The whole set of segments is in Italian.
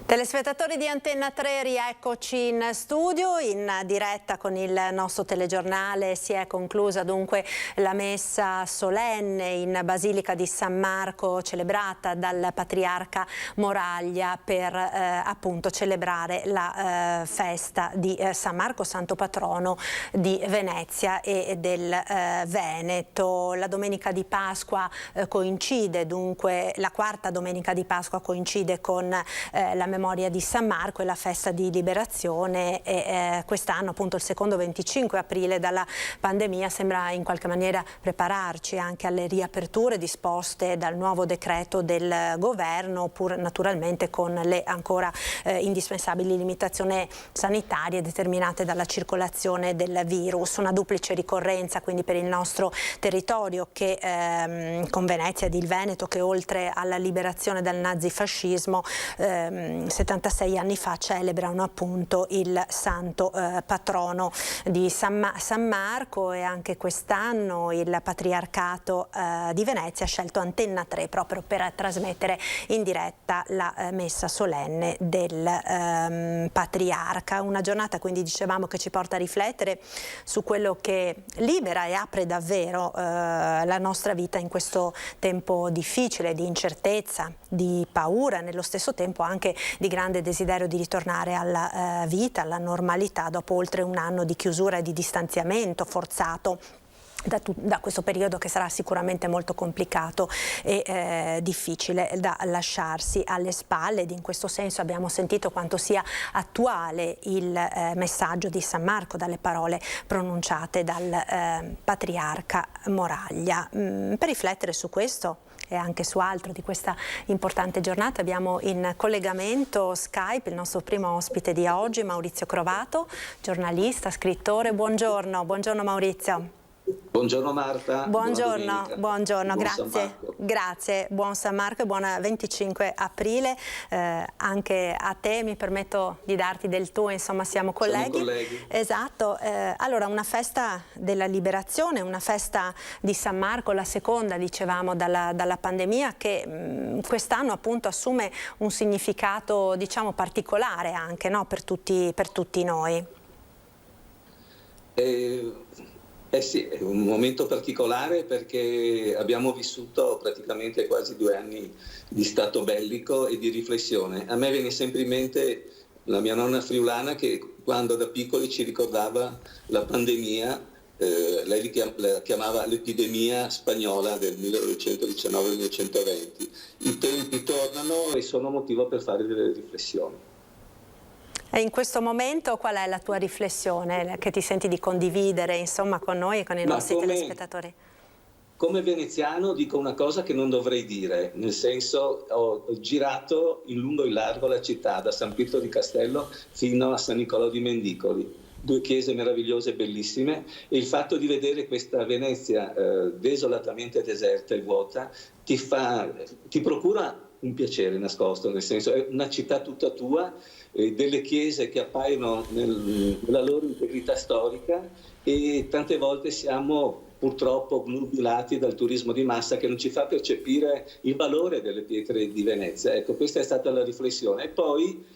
Telespettatori di Antenna 3, rieccoci in studio, in diretta con il nostro telegiornale. Si è conclusa dunque la messa solenne in Basilica di San Marco, celebrata dal Patriarca Moraglia per appunto celebrare la festa di San Marco, santo patrono di Venezia e del Veneto. La domenica di Pasqua coincide dunque, la quarta domenica di Pasqua coincide con la memoria di San Marco e la festa di liberazione, e quest'anno appunto il secondo 25 aprile dalla pandemia sembra in qualche maniera prepararci anche alle riaperture disposte dal nuovo decreto del governo, pur naturalmente con le ancora indispensabili limitazioni sanitarie determinate dalla circolazione del virus. Una duplice ricorrenza quindi per il nostro territorio che con Venezia ed il Veneto, che oltre alla liberazione dal nazifascismo 76 anni fa celebrano appunto il santo patrono di San Marco, e anche quest'anno il Patriarcato di Venezia ha scelto Antenna 3 proprio per trasmettere in diretta la messa solenne del Patriarca. Una giornata quindi, dicevamo, che ci porta a riflettere su quello che libera e apre davvero la nostra vita in questo tempo difficile, di incertezza, di paura, nello stesso tempo anche di grande desiderio di ritornare alla vita, alla normalità, dopo oltre un anno di chiusura e di distanziamento forzato da questo periodo che sarà sicuramente molto complicato e difficile da lasciarsi alle spalle. Ed in questo senso abbiamo sentito quanto sia attuale il messaggio di San Marco dalle parole pronunciate dal Patriarca Moraglia. Per riflettere su questo e anche su altro di questa importante giornata abbiamo in collegamento Skype il nostro primo ospite di oggi, Maurizio Crovato, giornalista, scrittore. Buongiorno Maurizio. Buongiorno Marta. Buongiorno, grazie, buon San Marco e buon 25 aprile. Anche a te mi permetto di darti del tu, insomma siamo colleghi. Esatto, allora una festa della liberazione, una festa di San Marco, la seconda dicevamo dalla pandemia, che quest'anno appunto assume un significato diciamo particolare anche, no? per tutti noi. Sì, è un momento particolare perché abbiamo vissuto praticamente quasi 2 anni di stato bellico e di riflessione. A me viene sempre in mente la mia nonna friulana che quando da piccoli ci ricordava la pandemia, lei la chiamava l'epidemia spagnola del 1919-1920. I tempi tornano e sono motivo per fare delle riflessioni. E in questo momento qual è la tua riflessione che ti senti di condividere insomma con noi e con i nostri telespettatori? Come veneziano dico una cosa che non dovrei dire, nel senso ho girato in lungo e in largo la città, da San Pietro di Castello fino a San Nicolò di Mendicoli. 2 chiese meravigliose e bellissime, e il fatto di vedere questa Venezia desolatamente deserta e vuota ti procura un piacere nascosto, nel senso è una città tutta tua, delle chiese che appaiono nella loro integrità storica, e tante volte siamo purtroppo obnubilati dal turismo di massa che non ci fa percepire il valore delle pietre di Venezia. Ecco, questa è stata la riflessione. E poi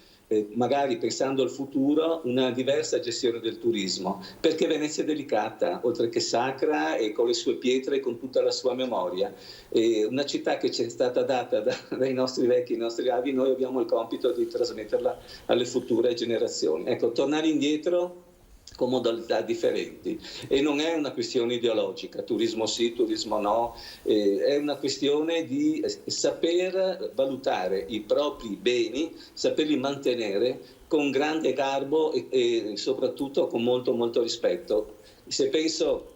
magari pensando al futuro, una diversa gestione del turismo, perché Venezia è delicata, oltre che sacra, e con le sue pietre e con tutta la sua memoria. Una città che ci è stata data dai nostri vecchi, i nostri avi, noi abbiamo il compito di trasmetterla alle future generazioni. Ecco, tornare indietro con modalità differenti, e non è una questione ideologica, turismo sì, turismo no, è una questione di saper valutare i propri beni, saperli mantenere con grande garbo e soprattutto con molto rispetto. Se penso,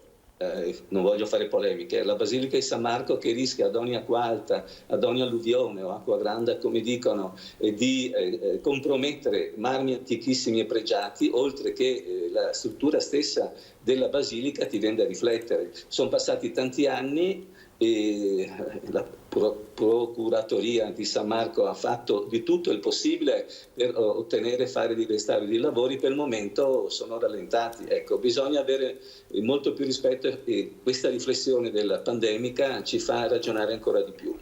non voglio fare polemiche, la Basilica di San Marco che rischia ad ogni acqua alta, ad ogni alluvione o acqua grande, come dicono, di compromettere marmi antichissimi e pregiati, oltre che la struttura stessa della Basilica ti rende a riflettere. Sono passati tanti anni e la Procuratoria di San Marco ha fatto di tutto il possibile per ottenere e fare di restare di lavori. Per il momento sono rallentati. Ecco, bisogna avere molto più rispetto, e questa riflessione della pandemica ci fa ragionare ancora di più.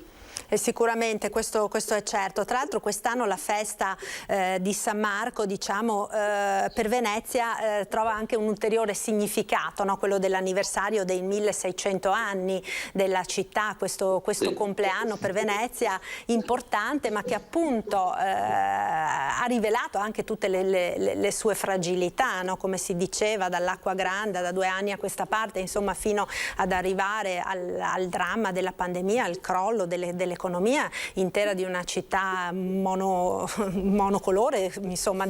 Sicuramente questo è certo. Tra l'altro quest'anno la festa di San Marco, diciamo, per Venezia trova anche un ulteriore significato, no? Quello dell'anniversario dei 1600 anni della città, questo compleanno per Venezia importante, ma che appunto ha rivelato anche tutte le sue fragilità, no? Come si diceva, dall'Acqua Grande da 2 anni a questa parte, insomma, fino ad arrivare al dramma della pandemia, al crollo dell'economia intera di una città monocolore, insomma,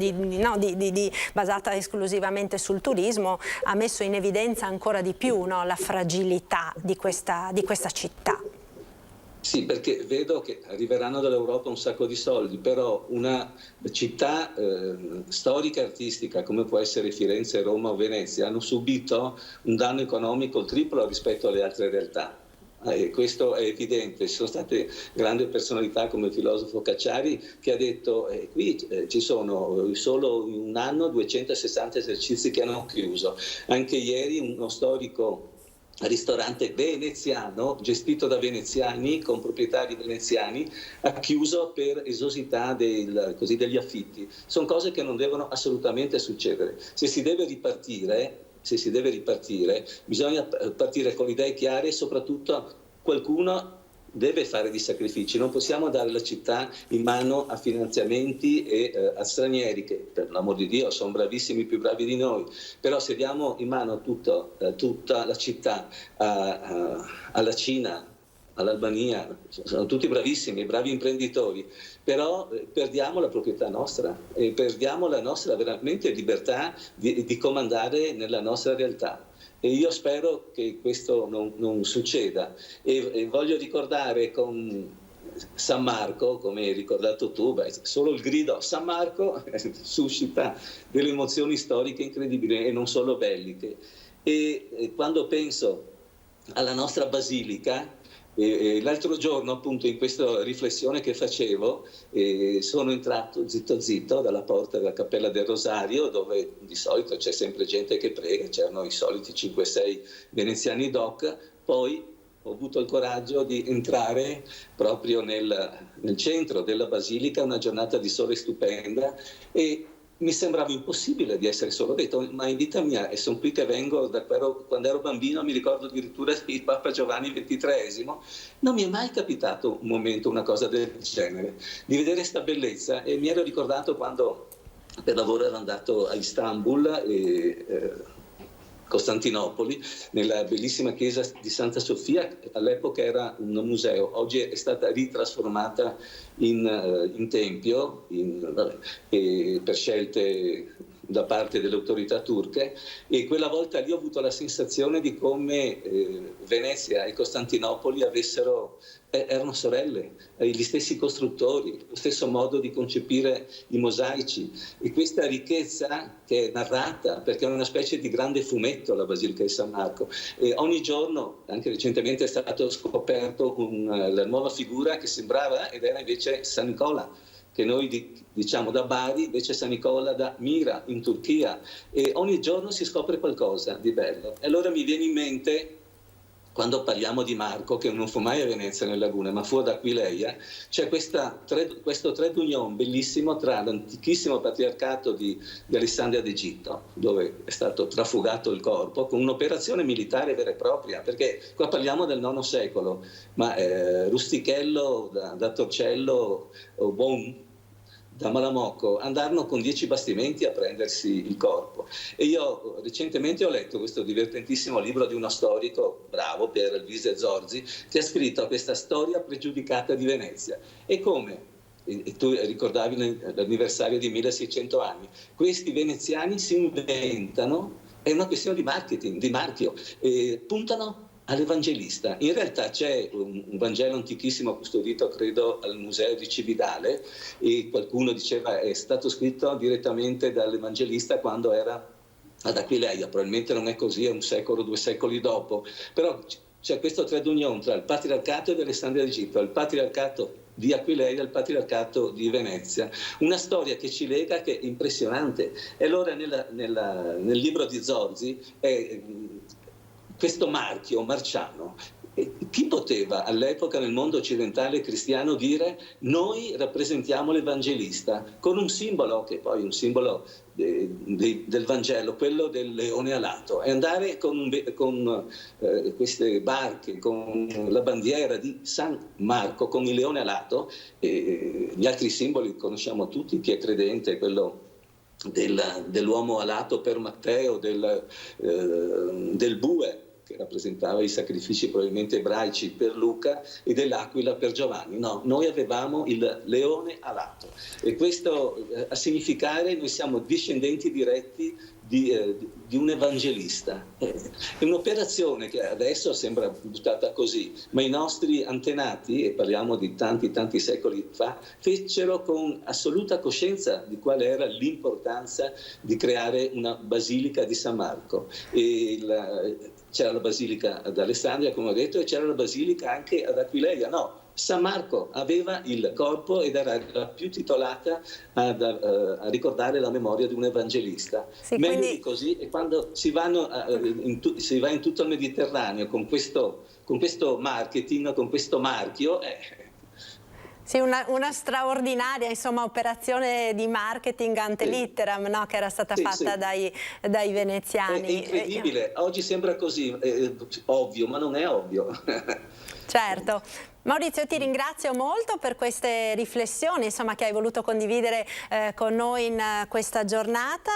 basata esclusivamente sul turismo, ha messo in evidenza ancora di più, no, la fragilità di questa città. Sì, perché vedo che arriveranno dall'Europa un sacco di soldi, però una città storica e artistica come può essere Firenze, Roma o Venezia hanno subito un danno economico il triplo rispetto alle altre realtà. Questo è evidente. Ci sono state grandi personalità come il filosofo Cacciari che ha detto qui ci sono solo in un anno 260 esercizi che hanno chiuso. Anche ieri uno storico ristorante veneziano, gestito da veneziani, con proprietari veneziani, ha chiuso per esosità degli affitti. Sono cose che non devono assolutamente succedere. Se si deve ripartire, bisogna partire con idee chiare e soprattutto qualcuno deve fare dei sacrifici. Non possiamo dare la città in mano a finanziamenti e a stranieri che, per l'amor di Dio, sono bravissimi, più bravi di noi, però se diamo in mano tutta la città alla Cina, all'Albania, sono tutti bravissimi, bravi imprenditori, però perdiamo la proprietà nostra e perdiamo la nostra veramente libertà di comandare nella nostra realtà. E io spero che questo non succeda e voglio ricordare con San Marco, come hai ricordato tu, solo il grido San Marco suscita delle emozioni storiche incredibili e non solo belliche. E quando penso alla nostra basilica, l'altro giorno, appunto, in questa riflessione che facevo, sono entrato zitto dalla porta della Cappella del Rosario, dove di solito c'è sempre gente che prega, c'erano i soliti 5-6 veneziani doc. Poi ho avuto il coraggio di entrare proprio nel centro della basilica, una giornata di sole stupenda, e mi sembrava impossibile di essere solo. Ho detto, ma in vita mia, e sono qui che vengo da quando ero bambino, mi ricordo addirittura il Papa Giovanni XXIII, non mi è mai capitato un momento, una cosa del genere, di vedere questa bellezza. E mi ero ricordato quando per lavoro ero andato a Istanbul e Costantinopoli, nella bellissima chiesa di Santa Sofia, all'epoca era un museo, oggi è stata ritrasformata in tempio per scelte da parte delle autorità turche, e quella volta lì ho avuto la sensazione di come Venezia e Costantinopoli erano sorelle, gli stessi costruttori, lo stesso modo di concepire i mosaici, e questa ricchezza che è narrata, perché è una specie di grande fumetto la Basilica di San Marco, e ogni giorno, anche recentemente è stato scoperto la nuova figura che sembrava ed era invece San Nicola, che noi diciamo da Bari, invece San Nicola da Mira in Turchia, e ogni giorno si scopre qualcosa di bello. E allora mi viene in mente, quando parliamo di Marco, che non fu mai a Venezia nelle lagune, ma fu ad Aquileia, c'è questo trade union bellissimo tra l'antichissimo patriarcato di Alessandria d'Egitto, dove è stato trafugato il corpo, con un'operazione militare vera e propria, perché qua parliamo del IX secolo, ma Rustichello da Torcello o Bon da Malamocco andarono con 10 bastimenti a prendersi il corpo. E io recentemente ho letto questo divertentissimo libro di uno storico bravo, Pier Elvise Zorzi, che ha scritto questa storia pregiudicata di Venezia. E come? E tu ricordavi l'anniversario di 1600 anni. Questi veneziani si inventano, è una questione di marketing, di marchio, puntano all'Evangelista. In realtà c'è un Vangelo antichissimo custodito, credo, al Museo di Cividale, e qualcuno diceva è stato scritto direttamente dall'Evangelista quando era ad Aquileia. Probabilmente non è così, è 1 secolo, 2 secoli dopo, però c'è questo trade union tra il patriarcato di Alessandria d'Egitto, il patriarcato di Aquileia e il patriarcato di Venezia. Una storia che ci lega, che è impressionante. E allora nel libro di Zorzi questo marchio marciano chi poteva all'epoca nel mondo occidentale cristiano dire noi rappresentiamo l'Evangelista con un simbolo che poi è un simbolo del Vangelo, quello del leone alato, e andare con queste barche, con la bandiera di San Marco, con il leone alato, gli altri simboli conosciamo tutti, chi è credente, quello dell'uomo alato per Matteo, del bue, che rappresentava i sacrifici probabilmente ebraici per Luca, e dell'aquila per Giovanni. No, noi avevamo il leone alato, e questo a significare noi siamo discendenti diretti di un evangelista. È un'operazione che adesso sembra buttata così, ma i nostri antenati, e parliamo di tanti secoli fa, fecero con assoluta coscienza di qual era l'importanza di creare una basilica di San Marco. C'era la basilica ad Alessandria, come ho detto, e c'era la basilica anche ad Aquileia. No, San Marco aveva il corpo ed era la più titolata a ricordare la memoria di un evangelista. Sì, meglio quindi... di così, e quando si va in tutto il Mediterraneo con questo marketing, con questo marchio, sì, una straordinaria, insomma, operazione di marketing ante litteram, no? Che era stata fatta dai veneziani. È incredibile, oggi sembra così ovvio, ma non è ovvio. Certo. Maurizio, ti ringrazio molto per queste riflessioni, insomma, che hai voluto condividere con noi in questa giornata.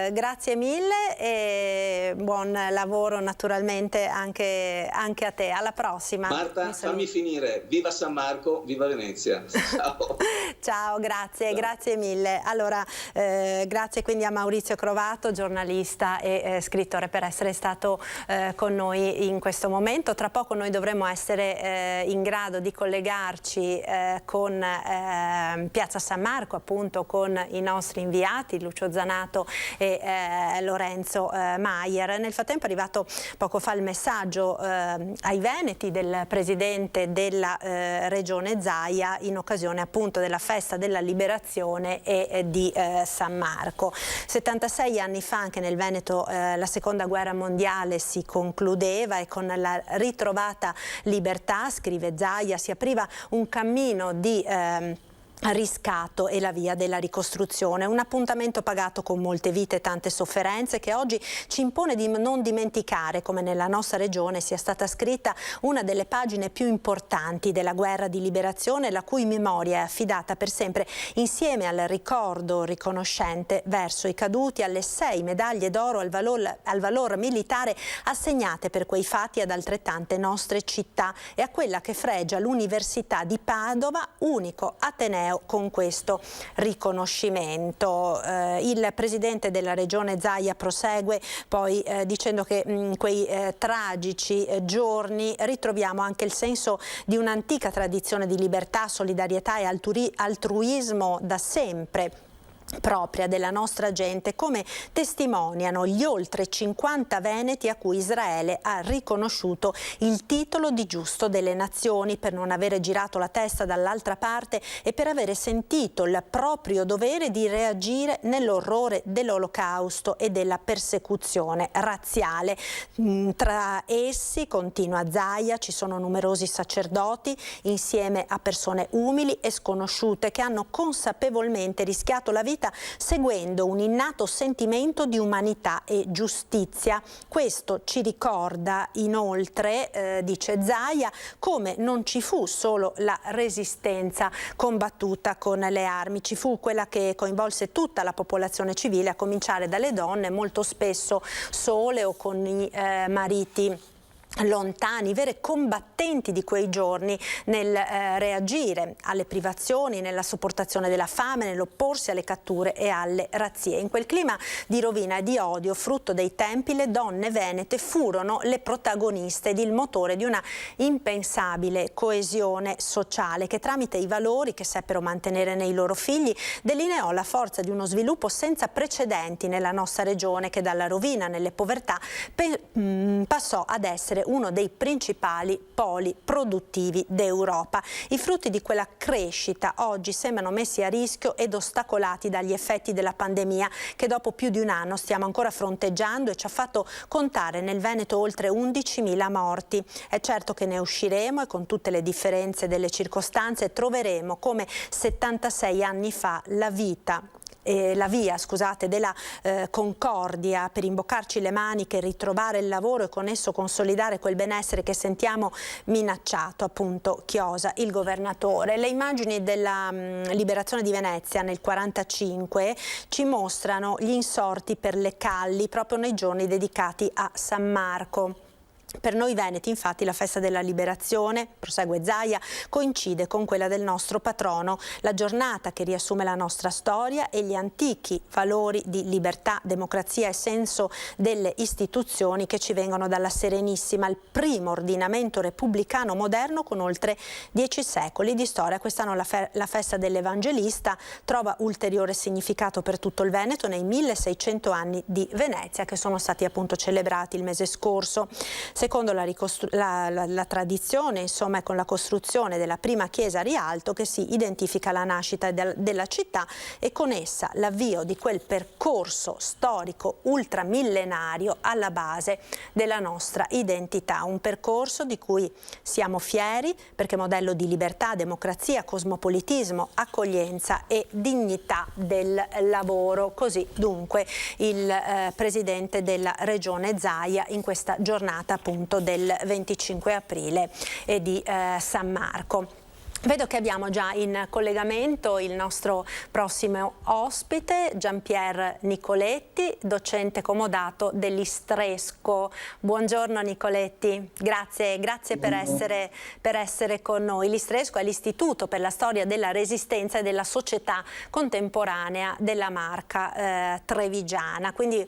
Grazie mille e buon lavoro naturalmente anche a te. Alla prossima. Marta, fammi finire. Viva San Marco, viva Venezia. Ciao. Ciao, grazie, grazie mille. Allora, grazie quindi a Maurizio Crovato, giornalista e scrittore, per essere stato con noi in questo momento. Tra poco noi dovremo essere in grado di collegarci con Piazza San Marco, appunto, con i nostri inviati Lucio Zanato e Lorenzo Maier. Nel frattempo è arrivato poco fa il messaggio ai Veneti del presidente della regione Zaia in occasione appunto della festa della liberazione e di San Marco. 76 anni fa anche nel Veneto la seconda guerra mondiale si concludeva e con la ritrovata libertà, scrive Zaia, si apriva un cammino di riscatto e la via della ricostruzione, un appuntamento pagato con molte vite e tante sofferenze che oggi ci impone di non dimenticare come nella nostra regione sia stata scritta una delle pagine più importanti della guerra di liberazione, la cui memoria è affidata per sempre insieme al ricordo riconoscente verso i caduti, alle 6 medaglie d'oro al valor militare assegnate per quei fatti ad altrettante nostre città e a quella che fregia l'Università di Padova, unico ateneo con questo riconoscimento. Il presidente della regione Zaia prosegue poi dicendo che in quei tragici giorni ritroviamo anche il senso di un'antica tradizione di libertà, solidarietà e altruismo da sempre propria della nostra gente, come testimoniano gli oltre 50 veneti a cui Israele ha riconosciuto il titolo di giusto delle nazioni per non avere girato la testa dall'altra parte e per avere sentito il proprio dovere di reagire nell'orrore dell'Olocausto e della persecuzione razziale. Tra essi, continua Zaia, ci sono numerosi sacerdoti insieme a persone umili e sconosciute che hanno consapevolmente rischiato la vita seguendo un innato sentimento di umanità e giustizia. Questo ci ricorda inoltre, dice Zaia, come non ci fu solo la resistenza combattuta con le armi, ci fu quella che coinvolse tutta la popolazione civile, a cominciare dalle donne, molto spesso sole o con i mariti lontani, vere combattenti di quei giorni nel reagire alle privazioni, nella sopportazione della fame, nell'opporsi alle catture e alle razzie. In quel clima di rovina e di odio, frutto dei tempi, le donne venete furono le protagoniste ed il motore di una impensabile coesione sociale che tramite i valori che seppero mantenere nei loro figli delineò la forza di uno sviluppo senza precedenti nella nostra regione che dalla rovina nelle povertà passò ad essere uno dei principali poli produttivi d'Europa. I frutti di quella crescita oggi sembrano messi a rischio ed ostacolati dagli effetti della pandemia che dopo più di un anno stiamo ancora fronteggiando e ci ha fatto contare nel Veneto oltre 11.000 morti. È certo che ne usciremo e con tutte le differenze delle circostanze troveremo come 76 anni fa la via della concordia per imboccarci le maniche, ritrovare il lavoro e con esso consolidare quel benessere che sentiamo minacciato, appunto chiosa il governatore. Le immagini della liberazione di Venezia nel 1945 ci mostrano gli insorti per le calli proprio nei giorni dedicati a San Marco. Per noi veneti, infatti, la festa della liberazione, prosegue Zaia, coincide con quella del nostro patrono, la giornata che riassume la nostra storia e gli antichi valori di libertà, democrazia e senso delle istituzioni che ci vengono dalla Serenissima, il primo ordinamento repubblicano moderno con oltre 10 secoli di storia. Quest'anno la festa dell'Evangelista trova ulteriore significato per tutto il Veneto nei 1600 anni di Venezia che sono stati appunto celebrati il mese scorso. Secondo la tradizione, insomma, è con la costruzione della prima chiesa a Rialto che si identifica la nascita della città e con essa l'avvio di quel percorso storico ultramillenario alla base della nostra identità. Un percorso di cui siamo fieri perché modello di libertà, democrazia, cosmopolitismo, accoglienza e dignità del lavoro. Così dunque il presidente della regione Zaia in questa giornata appunto del 25 aprile e di San Marco. Vedo che abbiamo già in collegamento il nostro prossimo ospite, Gianpier Nicoletti, docente comodato dell'Istresco. Buongiorno Nicoletti, grazie per essere con noi. L'Istresco è l'Istituto per la Storia della Resistenza e della Società Contemporanea della Marca trevigiana. Quindi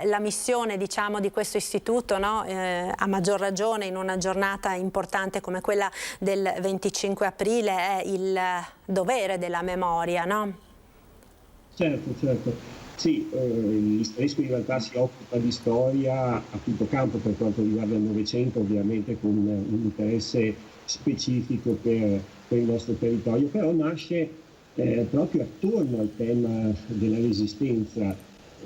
la missione, diciamo, di questo istituto, no? A maggior ragione in una giornata importante come quella del 25 aprile, è il dovere della memoria, no? Certo. Sì, l'Istresco in realtà si occupa di storia a tutto campo per quanto riguarda il Novecento, ovviamente con un interesse specifico per il nostro territorio, però nasce proprio attorno al tema della resistenza.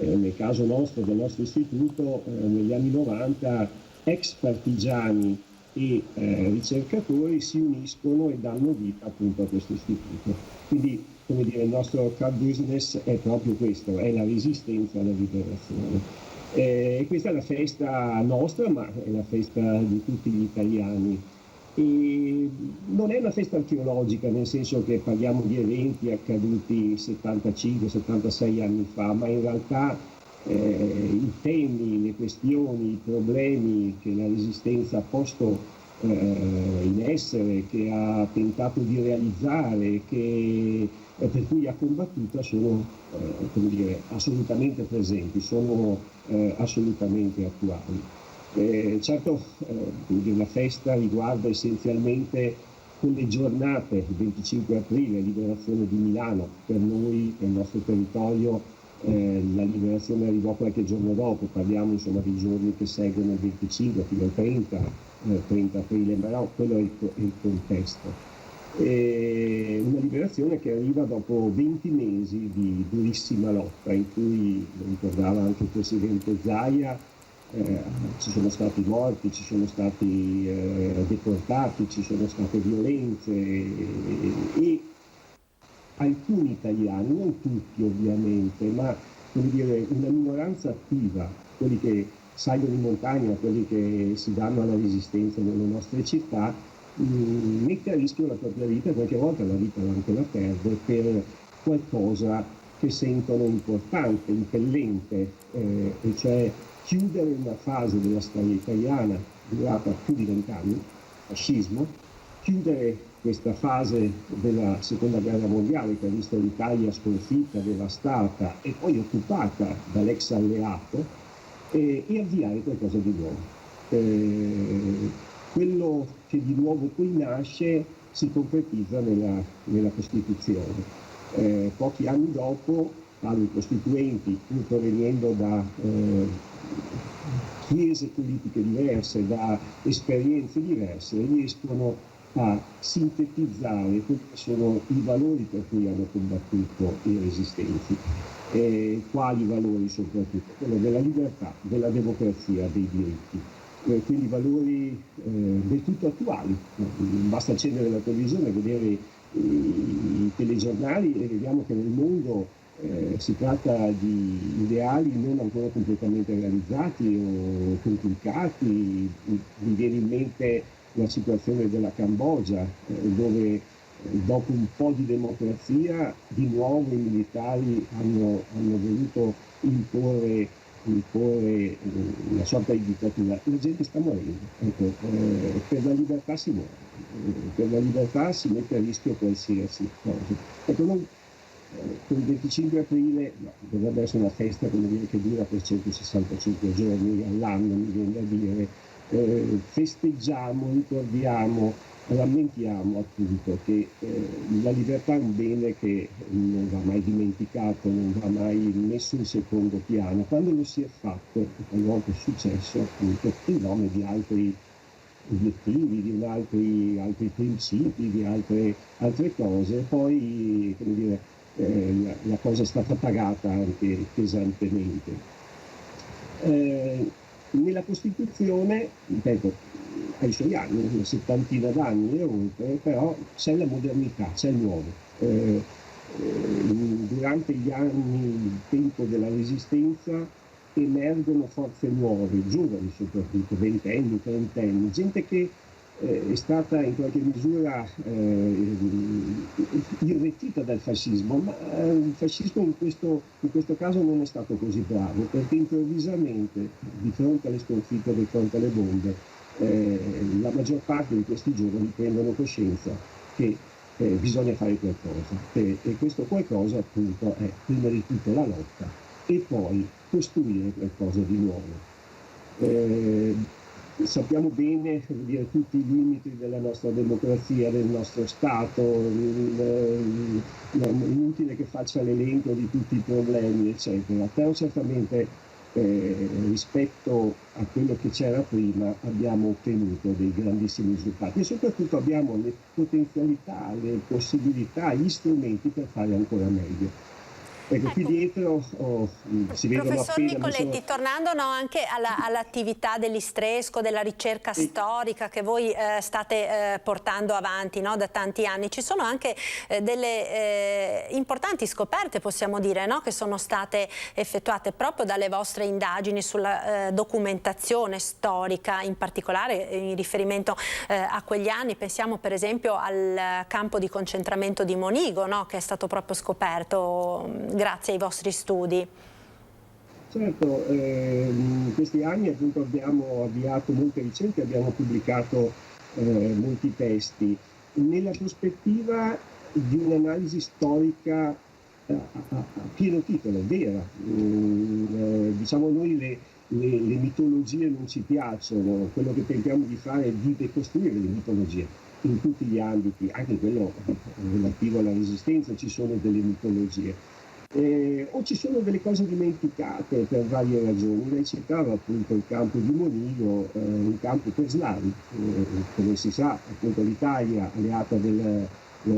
Nel caso nostro, del nostro istituto, negli anni 90, ex partigiani e ricercatori si uniscono e danno vita appunto a questo istituto. Quindi, come dire, il nostro core business è proprio questo, è la resistenza alla liberazione. E questa è la festa nostra, ma è la festa di tutti gli italiani. E non è una festa archeologica, nel senso che parliamo di eventi accaduti 75-76 anni fa, ma in realtà i temi, le questioni, i problemi che la Resistenza ha posto in essere, che ha tentato di realizzare, per cui ha combattuto, sono come dire, assolutamente presenti, sono assolutamente attuali. Certo, la festa riguarda essenzialmente quelle giornate, il 25 aprile, liberazione di Milano, per noi, nel nostro territorio, la liberazione arrivò qualche giorno dopo, parliamo insomma dei giorni che seguono il 25 fino al 30 aprile, però quello è il contesto. Una liberazione che arriva dopo 20 mesi di durissima lotta, in cui, lo ricordava anche il presidente Zaia, ci sono stati morti, ci sono stati deportati, ci sono state violenze e alcuni italiani, non tutti ovviamente, ma come dire, una minoranza attiva, quelli che salgono in montagna, quelli che si danno alla resistenza nelle nostre città, mette a rischio la propria vita e qualche volta la vita anche la perde per qualcosa che sentono importante, impellente, e cioè chiudere una fase della storia italiana durata più di 20 anni, fascismo, chiudere questa fase della seconda guerra mondiale che ha visto l'Italia sconfitta, devastata e poi occupata dall'ex alleato e avviare qualcosa di nuovo. Quello che di nuovo poi nasce si concretizza nella Costituzione. Pochi anni dopo padri costituenti, pur provenendo da chiese politiche diverse, da esperienze diverse, riescono a sintetizzare quelli che sono i valori per cui hanno combattuto i resistenti. Quali valori soprattutto? Quello della libertà, della democrazia, dei diritti. Quindi valori del tutto attuali. Basta accendere la televisione e vedere i telegiornali e vediamo che nel mondo si tratta di ideali non ancora completamente realizzati o complicati. Mi viene in mente la situazione della Cambogia, dove dopo un po' di democrazia di nuovo i militari hanno voluto imporre una sorta di dittatura. La gente sta morendo, ecco, per la libertà si muore, per la libertà si mette a rischio qualsiasi cosa. Ecco, con il 25 aprile dovrebbe essere una festa, come dire, che dura per 165 giorni all'anno, mi viene da dire. Festeggiamo, ricordiamo, rammentiamo appunto che la libertà è un bene che non va mai dimenticato, non va mai messo in secondo piano. Quando lo si è fatto, qualche è successo appunto in nome di altri obiettivi, di altri principi, di altre cose, poi come dire, la cosa è stata pagata anche pesantemente. Nella Costituzione, ripeto, ha i suoi anni, una settantina d'anni e oltre, però c'è la modernità, c'è il nuovo. Durante gli anni, il tempo della Resistenza, emergono forze nuove, giovani soprattutto, ventenni, trentenni, gente che è stata in qualche misura irretita dal fascismo, ma il fascismo in questo caso non è stato così bravo, perché improvvisamente, di fronte alle sconfitte, di fronte alle bombe, la maggior parte di questi giovani prendono coscienza che bisogna fare qualcosa, e questo qualcosa appunto è prima di tutto la lotta e poi costruire qualcosa di nuovo. Sappiamo bene, dire, tutti i limiti della nostra democrazia, del nostro Stato, è inutile che faccia l'elenco di tutti i problemi, eccetera, però certamente rispetto a quello che c'era prima abbiamo ottenuto dei grandissimi risultati e soprattutto abbiamo le potenzialità, le possibilità, gli strumenti per fare ancora meglio. Ecco, qui dietro si vedono Professor appena... Nicoletti, tornando anche all'attività dell'Istresco, della ricerca storica che voi state portando avanti, no, da tanti anni, ci sono anche delle importanti scoperte, possiamo dire, no, che sono state effettuate proprio dalle vostre indagini sulla documentazione storica, in particolare in riferimento a quegli anni. Pensiamo per esempio al campo di concentramento di Monigo, no, che è stato proprio scoperto grazie ai vostri studi. Certo, in questi anni appunto abbiamo avviato molte ricerche, abbiamo pubblicato molti testi nella prospettiva di un'analisi storica a pieno titolo, vera. Diciamo noi le mitologie non ci piacciono, quello che tentiamo di fare è di decostruire le mitologie in tutti gli ambiti, anche quello relativo alla resistenza ci sono delle mitologie. O ci sono delle cose dimenticate per varie ragioni. Lei citava appunto il campo di Monigo, un campo per slavi. Come si sa, appunto l'Italia, alleata della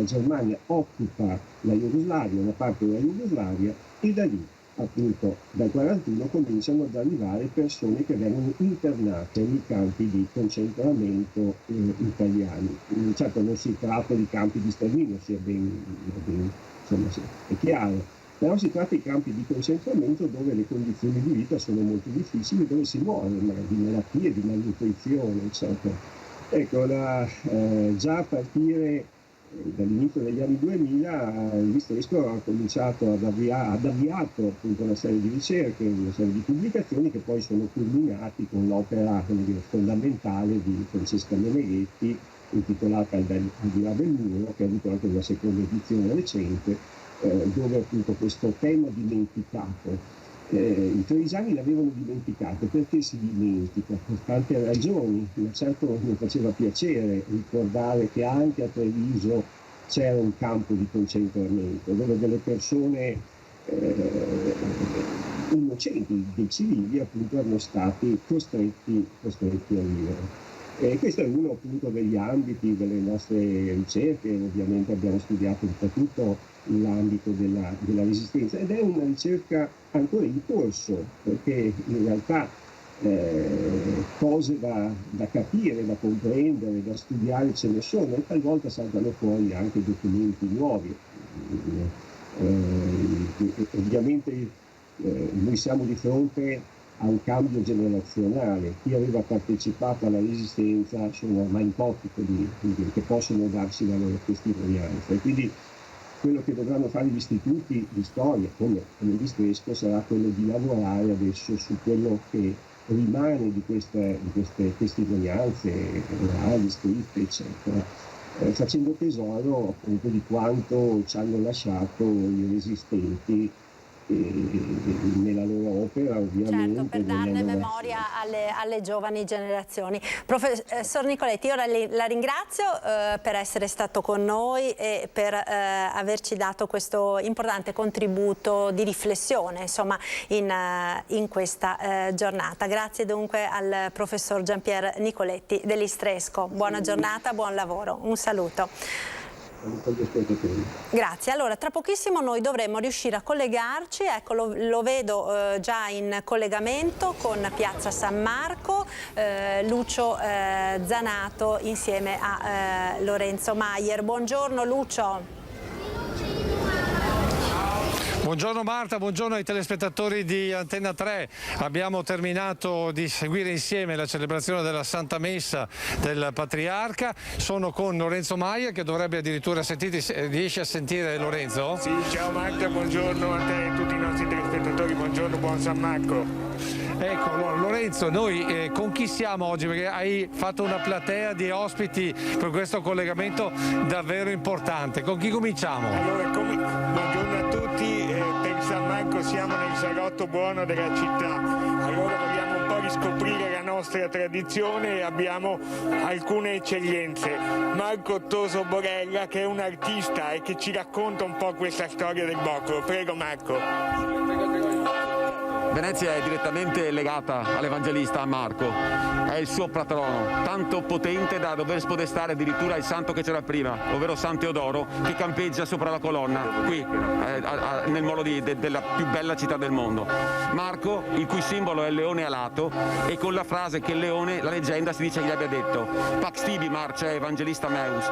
Germania, occupa la Jugoslavia, una parte della Jugoslavia, e da lì, appunto, dal 1941 cominciano ad arrivare persone che vengono internate nei campi di concentramento italiani. Certo non si tratta di campi di sterminio, sia ben insomma, è chiaro. Però si tratta di campi di concentramento dove le condizioni di vita sono molto difficili, dove si muore di malattie, di malnutrizione, eccetera. Ecco, già a partire dall'inizio degli anni 2000 l'Istresco ha cominciato ad avviato appunto una serie di ricerche, una serie di pubblicazioni che poi sono culminati con l'opera fondamentale di Francesca Meneghetti intitolata Al di là del muro, che ha avuto anche una seconda edizione recente, dove appunto questo tema dimenticato, i trevigiani l'avevano dimenticato. Perché si dimentica? Per tante ragioni, ma certo mi faceva piacere ricordare che anche a Treviso c'era un campo di concentramento dove delle persone innocenti, dei civili appunto erano stati costretti a vivere. Questo è uno appunto degli ambiti delle nostre ricerche. Ovviamente abbiamo studiato soprattutto l'ambito della resistenza, ed è una ricerca ancora in corso, perché in realtà cose da capire, da comprendere, da studiare ce ne sono, e talvolta saltano fuori anche documenti nuovi. Ovviamente noi siamo di fronte a un cambio generazionale. Chi aveva partecipato alla resistenza sono ormai in pochi che possono darsi la loro testimonianza, e quindi quello che dovranno fare gli istituti di storia come l'Istresco sarà quello di lavorare adesso su quello che rimane di queste testimonianze orali, scritte, eccetera, facendo tesoro appunto di quanto ci hanno lasciato i resistenti nella loro opera, ovviamente. Certo, per darne memoria alle giovani generazioni. Professor Nicoletti, io la ringrazio per essere stato con noi e per averci dato questo importante contributo di riflessione, insomma, in questa giornata. Grazie dunque al professor Gianpier Nicoletti dell'Istresco. Buona giornata, buon lavoro. Un saluto. Grazie. Allora, tra pochissimo noi dovremmo riuscire a collegarci, ecco, lo vedo già in collegamento con Piazza San Marco, Lucio Zanato insieme a Lorenzo Maier. Buongiorno Lucio. Buongiorno Marta, buongiorno ai telespettatori di Antenna 3. Abbiamo terminato di seguire insieme la celebrazione della Santa Messa del Patriarca. Sono con Lorenzo Maier, che dovrebbe addirittura riesci a sentire Lorenzo? Sì, ciao Marta, buongiorno a te e a tutti i nostri telespettatori, buongiorno, buon San Marco. Ecco Lorenzo, noi con chi siamo oggi? Perché hai fatto una platea di ospiti per questo collegamento davvero importante. Con chi cominciamo? Allora, buongiorno a tutti, per San Marco siamo nel salotto buono della città. Allora vogliamo un po' riscoprire la nostra tradizione e abbiamo alcune eccellenze. Marco Ottoso Borella, che è un artista e che ci racconta un po' questa storia del Boccolo. Prego Marco. Venezia è direttamente legata all'Evangelista Marco, è il suo patrono, tanto potente da dover spodestare addirittura il santo che c'era prima, ovvero San Teodoro, che campeggia sopra la colonna, qui nel molo della più bella città del mondo. Marco, il cui simbolo è il leone alato, e con la frase che il leone, la leggenda si dice che gli abbia detto Pax tibi marce Evangelista meus,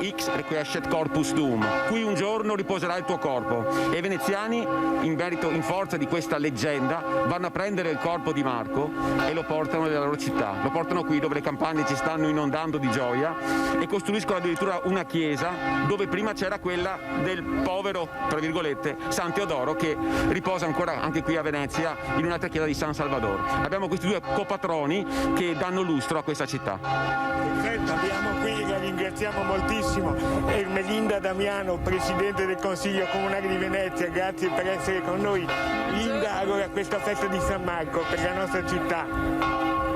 X requiescet corpus tuum, qui un giorno riposerà il tuo corpo. E i veneziani, in forza di questa leggenda, vanno a prendere il corpo di Marco e lo portano nella loro città, lo portano qui dove le campagne ci stanno inondando di gioia, e costruiscono addirittura una chiesa dove prima c'era quella del povero, tra virgolette, San Teodoro, che riposa ancora anche qui a Venezia in un'altra chiesa di San Salvador. Abbiamo questi due copatroni che danno lustro a questa città. Perfetto, abbiamo qui, la ringraziamo moltissimo, Ermelinda Damiano, Presidente del Consiglio Comunale di Venezia, grazie per essere con noi. Linda, allora questa festa di San Marco per la nostra città,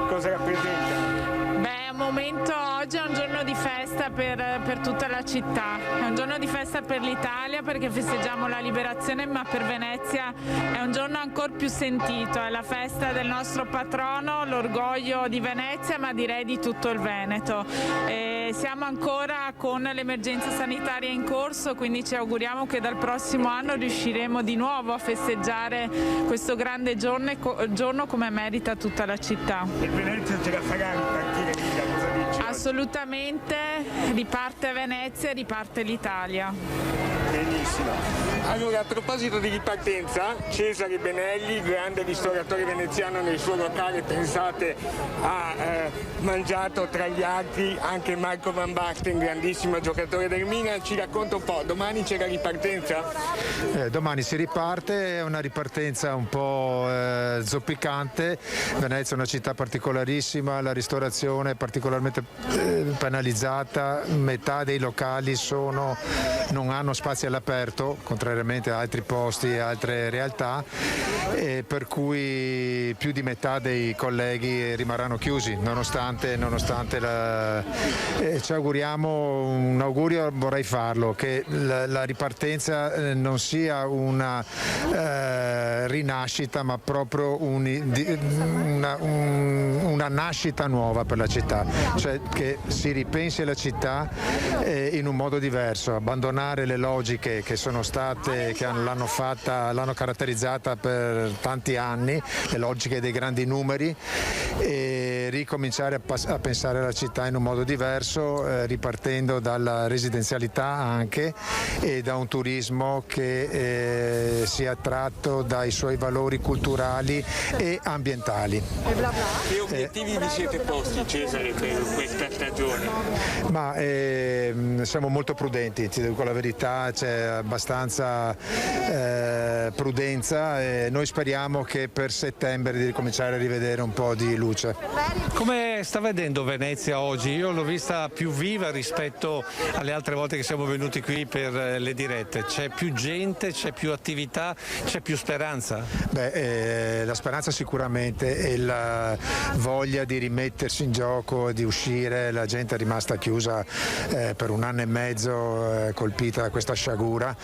cosa rappresenta? Beh, è un momento, oggi è un giorno di festa per tutta la città, è un giorno di festa per l'Italia perché festeggiamo la liberazione, ma per Venezia è un giorno ancora più sentito, è la festa del nostro patrono, l'orgoglio di Venezia, ma direi di tutto il Veneto. E siamo ancora con l'emergenza sanitaria in corso, quindi ci auguriamo che dal prossimo anno riusciremo di nuovo a festeggiare questo grande giorno come merita tutta la città. E Venezia ce la farà ripartire? Cosa dici? Assolutamente, riparte Venezia e riparte l'Italia. Benissimo. Allora, a proposito di ripartenza, Cesare Benelli, grande ristoratore veneziano, nel suo locale, pensate, ha mangiato tra gli altri anche Marco Van Basten, grandissimo giocatore del Milan. Ci racconta un po', domani c'è la ripartenza? Domani si riparte, è una ripartenza un po' zoppicante. Venezia è una città particolarissima, la ristorazione è particolarmente penalizzata, metà dei locali non hanno spazi all'aperto, aperto, contrariamente a altri posti e altre realtà, e per cui più di metà dei colleghi rimarranno chiusi, nonostante ci auguriamo, un augurio vorrei farlo, che la ripartenza non sia una rinascita, ma proprio una nascita nuova per la città, cioè che si ripensi alla città in un modo diverso, abbandonare le logiche che sono state, che l'hanno caratterizzata per tanti anni, le logiche dei grandi numeri, e ricominciare a pensare alla città in un modo diverso, ripartendo dalla residenzialità anche, e da un turismo che sia attratto dai suoi valori culturali e ambientali. Che obiettivi vi siete posti, Cesare, per questa stagione? Ma siamo molto prudenti, ti dico la verità, c'è abbastanza prudenza, e noi speriamo che per settembre di ricominciare a rivedere un po' di luce. Come sta vedendo Venezia oggi? Io l'ho vista più viva rispetto alle altre volte che siamo venuti qui per le dirette. C'è più gente, c'è più attività, c'è più speranza? La speranza sicuramente, e la voglia di rimettersi in gioco, di uscire. La gente è rimasta chiusa per 1 anno e mezzo, colpita da questa sciagura.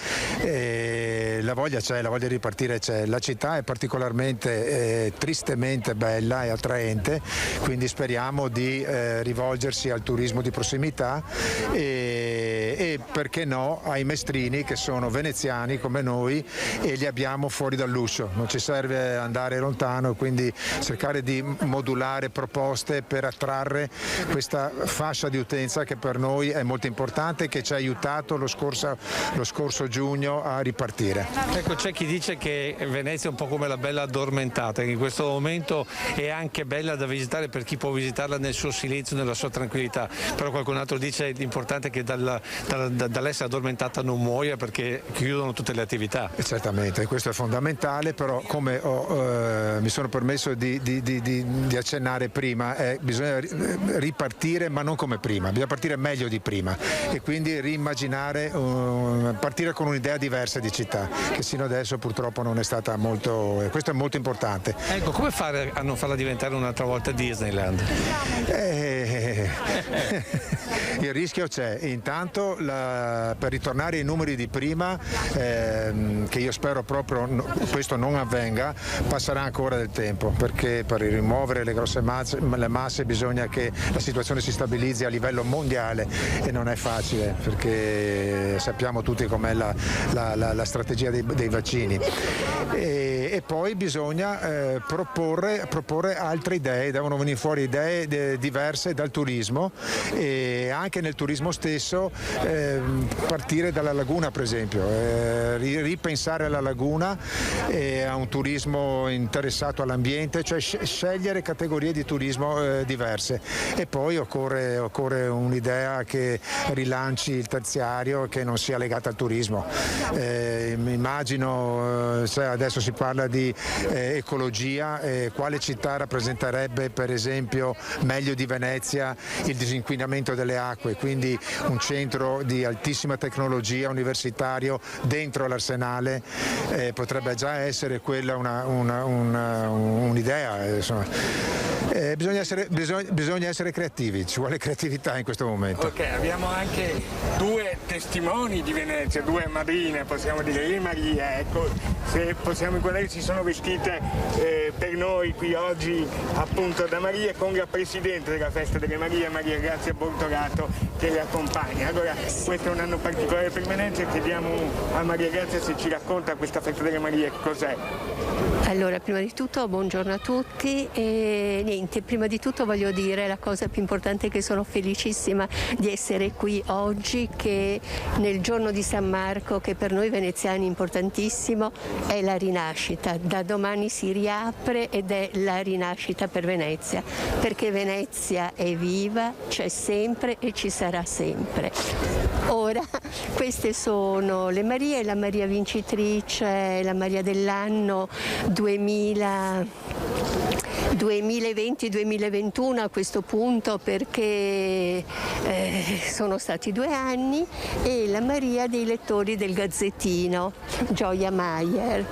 La voglia c'è, la voglia di ripartire c'è. La città è particolarmente tristemente bella e attraente, quindi speriamo di rivolgersi al turismo di prossimità e perché no ai mestrini che sono veneziani come noi, e li abbiamo fuori dall'uscio. Non ci serve andare lontano, quindi cercare di modulare proposte per attrarre questa fascia di utenza che per noi è molto importante e che ci ha aiutato lo scorso giugno a ripartire. Ecco, c'è chi dice che Venezia è un po' come la Bella Addormentata, che in questo momento è anche bella da visitare per chi può visitarla nel suo silenzio, nella sua tranquillità, però qualcun altro dice che l'importante è che dall'essere addormentata non muoia, perché chiudono tutte le attività. Certamente, questo è fondamentale, però come mi sono permesso di accennare prima, bisogna ripartire, ma non come prima, bisogna partire meglio di prima, e quindi riimmaginare, partire con un'idea diversa di città, che sino adesso purtroppo non è stata molto, e questo è molto importante. Ecco, come fare a non farla diventare un'altra volta Disneyland? Il rischio c'è, intanto per ritornare ai numeri di prima, che io spero proprio questo non avvenga, passerà ancora del tempo, perché per rimuovere le grosse masse bisogna che la situazione si stabilizzi a livello mondiale, e non è facile, perché sappiamo tutti com'è la strategia dei vaccini, e poi bisogna proporre altre idee, devono venire fuori idee diverse dal turismo, e anche nel turismo stesso partire dalla laguna, per esempio, ripensare alla laguna e a un turismo interessato all'ambiente, cioè scegliere categorie di turismo diverse, e poi occorre un'idea che rilanci il terziario, che non sia legata al turismo. Immagino, adesso si parla di ecologia, quale città rappresenterebbe per esempio meglio di Venezia il disinquinamento delle acque, quindi un centro di altissima tecnologia universitario dentro l'Arsenale, potrebbe già essere quella un'idea, insomma. Bisogna essere creativi, ci vuole creatività in questo momento. Ok, abbiamo anche 2 testimoni di Venezia, 2 madrine, possiamo dire, io e Maria, ecco, se possiamo inquadrare, si sono vestite per noi qui oggi appunto da Maria, con la Presidente della Festa delle Marie, Maria Grazia Bortorato, che le accompagna. Allora, questo è un anno particolare per Venezia, chiediamo a Maria Grazia se ci racconta questa Festa delle Marie, cos'è? Allora, prima di tutto buongiorno a tutti, e niente, prima di tutto voglio dire la cosa più importante, che sono felicissima di essere qui oggi, che nel giorno di San Marco, che per noi veneziani è importantissimo, è la rinascita. Da domani si riapre ed è la rinascita per Venezia, perché Venezia è viva, c'è sempre e ci sarà sempre. Ora, queste sono le Marie, la Maria vincitrice, la Maria dell'anno 2020-2021 a questo punto, perché sono stati 2 anni, e la Maria dei lettori del Gazzettino, Gioia Maier.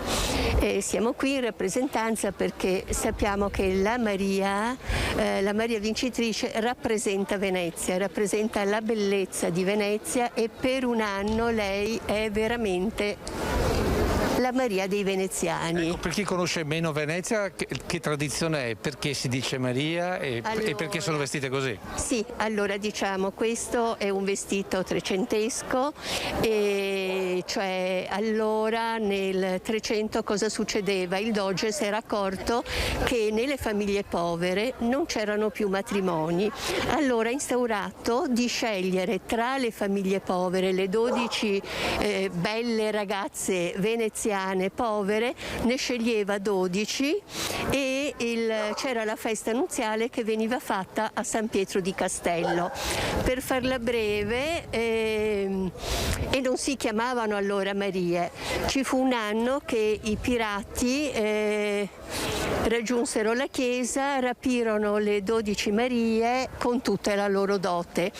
Siamo qui in rappresentanza perché sappiamo che la Maria vincitrice rappresenta Venezia, rappresenta la bellezza di Venezia, e per un anno lei è veramente la Maria dei veneziani. Ecco, per chi conosce meno Venezia, che tradizione è? Perché si dice Maria e perché sono vestite così? Sì, allora diciamo, questo è un vestito trecentesco, e cioè allora nel 300 cosa succedeva? Il doge si era accorto che nelle famiglie povere non c'erano più matrimoni, allora ha instaurato di scegliere tra le famiglie povere le 12 belle ragazze veneziane povere, ne sceglieva 12, e c'era la festa nuziale che veniva fatta a San Pietro di Castello. Per farla breve, e non si chiamavano allora Marie, ci fu un anno che i pirati raggiunsero la chiesa, rapirono le 12 Marie con tutta la loro dote.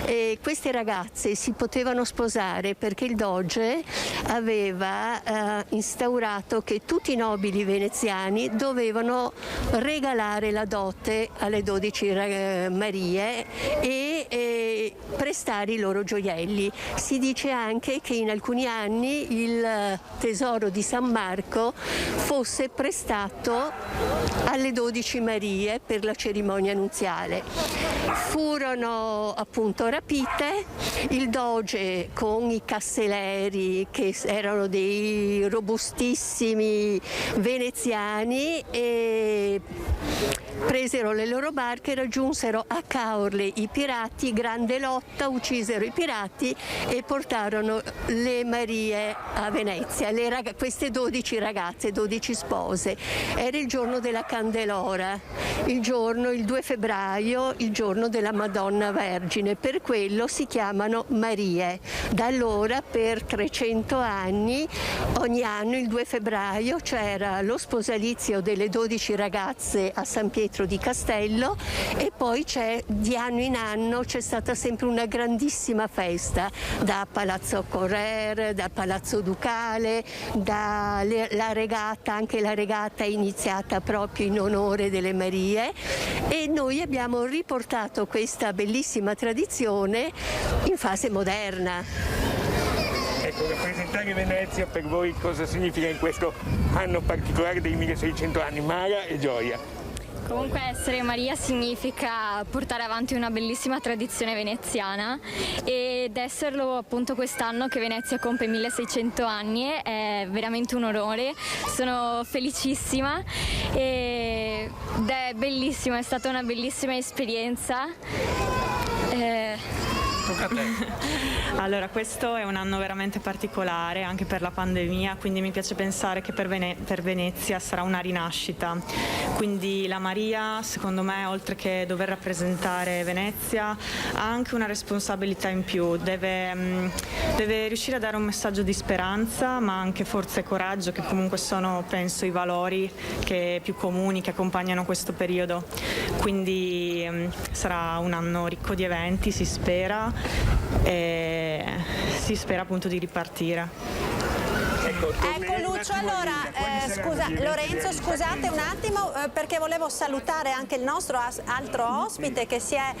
E queste ragazze si potevano sposare perché il doge aveva instaurato che tutti i nobili veneziani dovevano regalare la dote alle 12 Marie e prestare i loro gioielli. Si dice anche che in alcuni anni il tesoro di San Marco fosse prestato alle 12 Marie per la cerimonia nuziale. Furono appunto rapite, il doge con i casseleri, che erano dei robustissimi veneziani, e presero le loro barche, raggiunsero a Caorle i pirati, grande lotta, uccisero i pirati e portarono le Marie a Venezia, queste 12 ragazze, 12 spose. Era il giorno della Candelora, il 2 febbraio, il giorno della Madonna Vergine, per quello si chiamano Marie. Da allora per 300 anni, ogni anno il 2 febbraio c'era lo sposalizio delle 12 ragazze a San Pietro di Castello, e poi di anno in anno c'è stata sempre una grandissima festa da Palazzo Correr, da Palazzo Ducale, la regata, anche la regata è iniziata proprio in onore delle Marie, e noi abbiamo riportato questa bellissima tradizione in fase moderna. Ecco, rappresentare Venezia per voi cosa significa in questo anno particolare dei 1600 anni? Mara e Gioia. Comunque essere Maria significa portare avanti una bellissima tradizione veneziana, ed esserlo appunto quest'anno che Venezia compie 1600 anni è veramente un onore. Sono felicissima ed è bellissima, è stata una bellissima esperienza. Allora, questo è un anno veramente particolare anche per la pandemia, quindi mi piace pensare che per Venezia sarà una rinascita. Quindi la Maria, secondo me, oltre che dover rappresentare Venezia, ha anche una responsabilità in più, deve riuscire a dare un messaggio di speranza, ma anche forza e coraggio, che comunque sono, penso, i valori più comuni che accompagnano questo periodo. Quindi sarà un anno ricco di eventi, si spera, e si spera appunto di ripartire. Ecco Lucio, allora Lorenzo, scusate un attimo, perché volevo salutare anche il nostro altro ospite che si è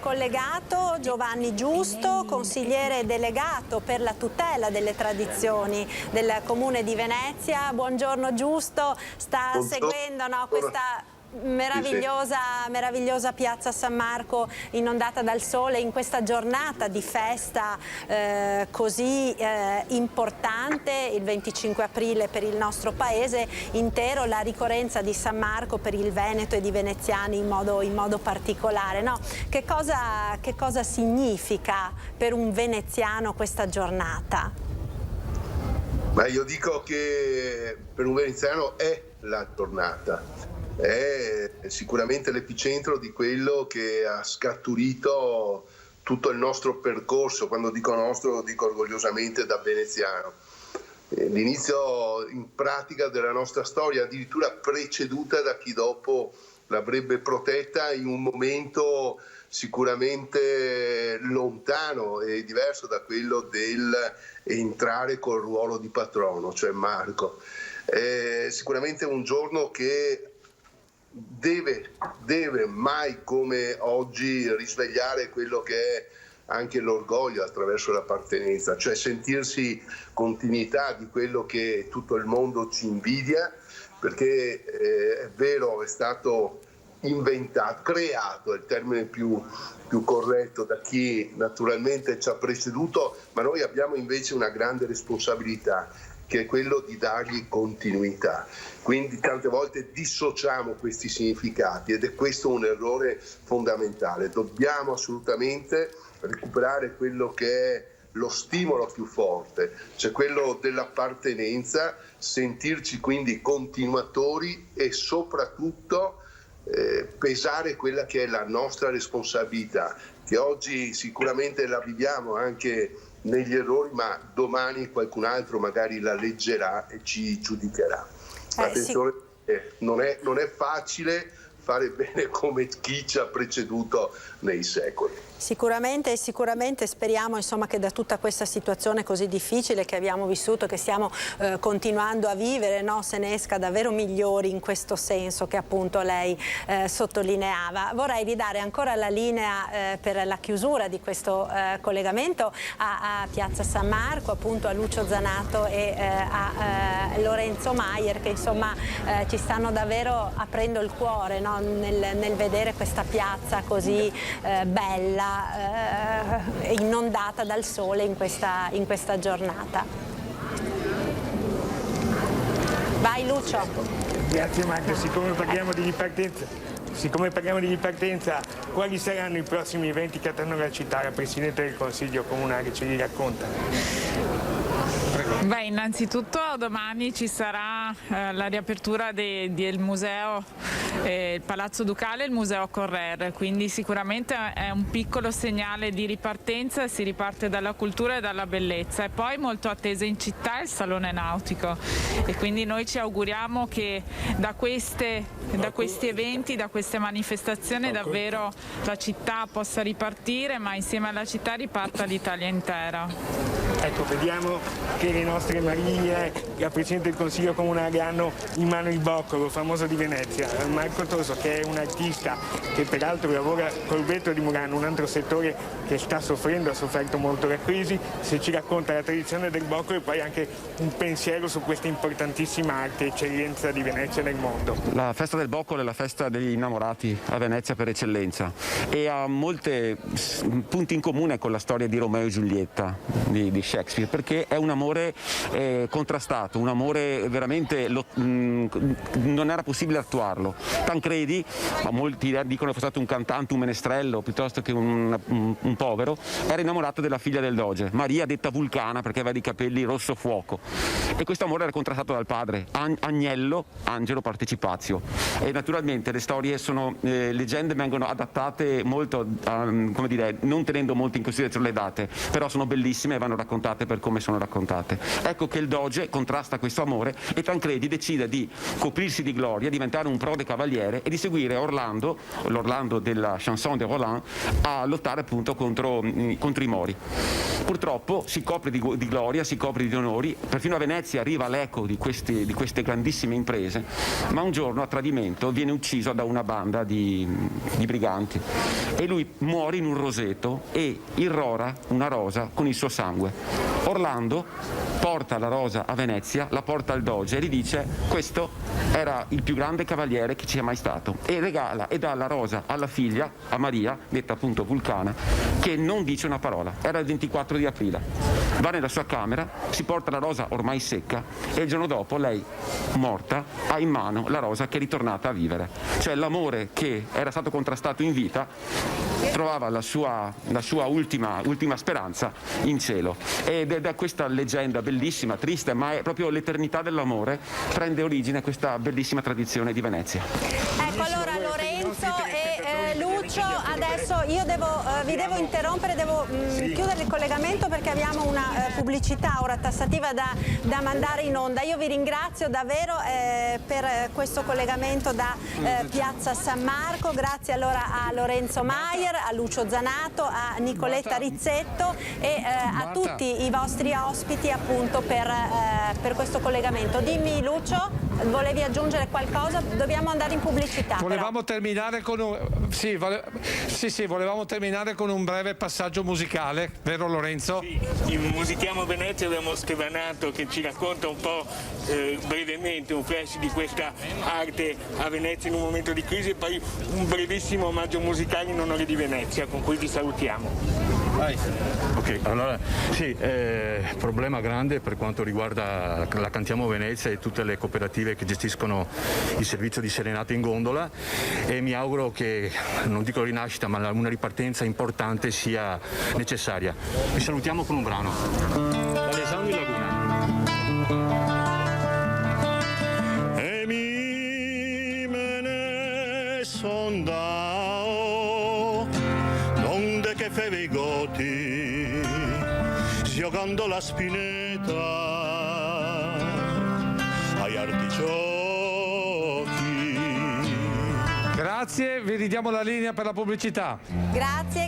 collegato, Giovanni Giusto, consigliere delegato per la tutela delle tradizioni del Comune di Venezia. Buongiorno Giusto, sta seguendo questa meravigliosa piazza San Marco inondata dal sole in questa giornata di festa così importante, il 25 aprile per il nostro paese intero, la ricorrenza di San Marco per il Veneto e i veneziani in modo particolare, no? Che cosa significa per un veneziano questa giornata? Ma io dico che per un veneziano è la giornata. È sicuramente l'epicentro di quello che ha scaturito tutto il nostro percorso. Quando dico nostro, lo dico orgogliosamente da veneziano. l'inizio in pratica della nostra storia, addirittura preceduta da chi dopo l'avrebbe protetta in un momento sicuramente lontano e diverso da quello del entrare col ruolo di patrono, cioè Marco. Sicuramente un giorno che deve mai come oggi risvegliare quello che è anche l'orgoglio attraverso l'appartenenza, cioè sentirsi continuità di quello che tutto il mondo ci invidia, perché è vero, è stato inventato, creato è il termine più corretto da chi naturalmente ci ha preceduto, ma noi abbiamo invece una grande responsabilità, che è quello di dargli continuità. Quindi tante volte dissociamo questi significati ed è questo un errore fondamentale. Dobbiamo assolutamente recuperare quello che è lo stimolo più forte, cioè quello dell'appartenenza, sentirci quindi continuatori e soprattutto pesare quella che è la nostra responsabilità, che oggi sicuramente la viviamo anche negli errori, ma domani qualcun altro magari la leggerà e ci giudicherà. Attenzione, non è facile fare bene come chi ci ha preceduto nei secoli. Sicuramente speriamo insomma che da tutta questa situazione così difficile che abbiamo vissuto, che stiamo continuando a vivere, no, se ne esca davvero migliori in questo senso che appunto lei sottolineava. Vorrei ridare ancora la linea per la chiusura di questo collegamento a Piazza San Marco, appunto a Lucio Zanato e a Lorenzo Maier, che insomma ci stanno davvero aprendo il cuore, no, nel vedere questa piazza così bella, inondata dal sole in questa giornata. Vai Lucio. Grazie Marco, siccome parliamo di ripartenza, quali saranno i prossimi eventi che attendono la città? La Presidente del Consiglio Comunale ce li racconta. Beh, innanzitutto domani ci sarà la riapertura del museo, il Palazzo Ducale e il Museo Correr, quindi sicuramente è un piccolo segnale di ripartenza, si riparte dalla cultura e dalla bellezza. E poi molto attesa in città è il Salone Nautico e quindi noi ci auguriamo che da questi eventi, da queste manifestazioni davvero la città possa ripartire, ma insieme alla città riparta l'Italia intera. Ecco, vediamo che le nostre Marie, la Presidente del Consiglio Comunale, hanno in mano il boccolo famoso di Venezia. Marco Toso, che è un artista che peraltro lavora col vetro di Murano, un altro settore che sta soffrendo, ha sofferto molto la crisi, se ci racconta la tradizione del boccolo e poi anche un pensiero su questa importantissima arte e eccellenza di Venezia nel mondo. La festa del boccolo è la festa degli innamorati a Venezia per eccellenza e ha molti punti in comune con la storia di Romeo e Giulietta di Shakespeare, perché è un amore contrastato, un amore veramente non era possibile attuarlo. Tancredi, molti dicono che fosse stato un cantante, un menestrello piuttosto che un povero, era innamorato della figlia del doge, Maria detta Vulcana perché aveva dei capelli rosso fuoco, e questo amore era contrastato dal padre, Agnello Angelo Partecipazio. E naturalmente le storie sono leggende, vengono adattate molto come dire, non tenendo molto in considerazione le date, però sono bellissime e vanno raccontate per come sono raccontate. Ecco che il doge contrasta questo amore e Tancredi decide di coprirsi di gloria, diventare un prode cavaliere e di seguire l'Orlando della chanson de Roland, a lottare appunto contro i Mori. Purtroppo si copre di gloria, si copre di onori, perfino a Venezia arriva l'eco di queste grandissime imprese, ma un giorno a tradimento viene ucciso da una banda di briganti e lui muore in un roseto e irrora una rosa con il suo sangue. Orlando porta la rosa a Venezia, la porta al doge e gli dice: questo era il più grande cavaliere che ci sia mai stato, e regala e dà la rosa alla figlia, a Maria, detta appunto Vulcana, che non dice una parola. Era il 24 di aprile, va nella sua camera, si porta la rosa ormai secca e il giorno dopo lei, morta, ha in mano la rosa che è ritornata a vivere. Cioè l'amore che era stato contrastato in vita trovava la sua ultima speranza in cielo, ed è da questa leggenda bellissima, triste, ma è proprio l'eternità dell'amore, prende origine questa bellissima tradizione di Venezia. Ecco, allora Lorenzo e Lucio Lucio, adesso io vi devo interrompere, devo chiudere il collegamento perché abbiamo una pubblicità ora tassativa da mandare in onda. Io vi ringrazio davvero per questo collegamento da Piazza San Marco, grazie allora a Lorenzo Maier, a Lucio Zanato, a Nicoletta Rizzetto e a tutti i vostri ospiti appunto per questo collegamento. Dimmi Lucio, volevi aggiungere qualcosa? Dobbiamo andare in pubblicità. Volevamo terminare con volevamo terminare con un breve passaggio musicale, vero Lorenzo? Sì, in Musichiamo Venezia abbiamo Stevanato che ci racconta un po' brevemente un flash di questa arte a Venezia in un momento di crisi e poi un brevissimo omaggio musicale in onore di Venezia con cui vi salutiamo. Ok, allora sì, problema grande per quanto riguarda la Cantiamo Venezia e tutte le cooperative che gestiscono il servizio di serenata in gondola e mi auguro che, non dico rinascita, ma una ripartenza importante sia necessaria. Vi salutiamo con un brano. Alessandro in Laguna. E mi me ne son dao, donde che feve i goti, giocando la spinetta ai artigiani. Grazie, vi ridiamo la linea per la pubblicità. Grazie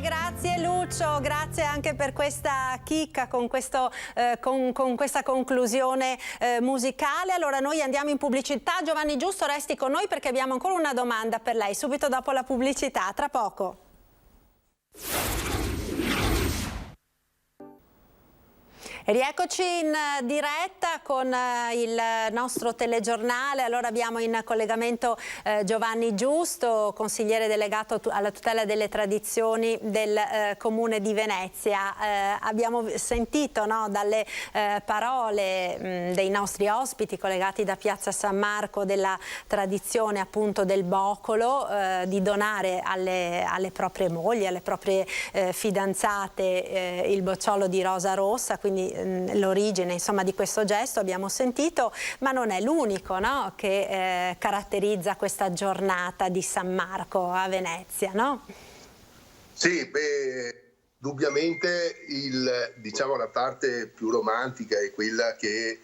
Lucio, grazie anche per questa chicca con questa conclusione musicale. Allora noi andiamo in pubblicità. Giovanni Giusto, resti con noi perché abbiamo ancora una domanda per lei, subito dopo la pubblicità, tra poco. Rieccoci in diretta con il nostro telegiornale. Allora abbiamo in collegamento Giovanni Giusto, consigliere delegato alla tutela delle tradizioni del Comune di Venezia. Abbiamo sentito dalle parole dei nostri ospiti collegati da Piazza San Marco della tradizione appunto del boccolo, di donare alle proprie mogli, alle proprie fidanzate il bocciolo di rosa rossa, quindi l'origine insomma di questo gesto abbiamo sentito, ma non è l'unico che caratterizza questa giornata di San Marco a Venezia, no? Sì, indubbiamente la parte più romantica è quella che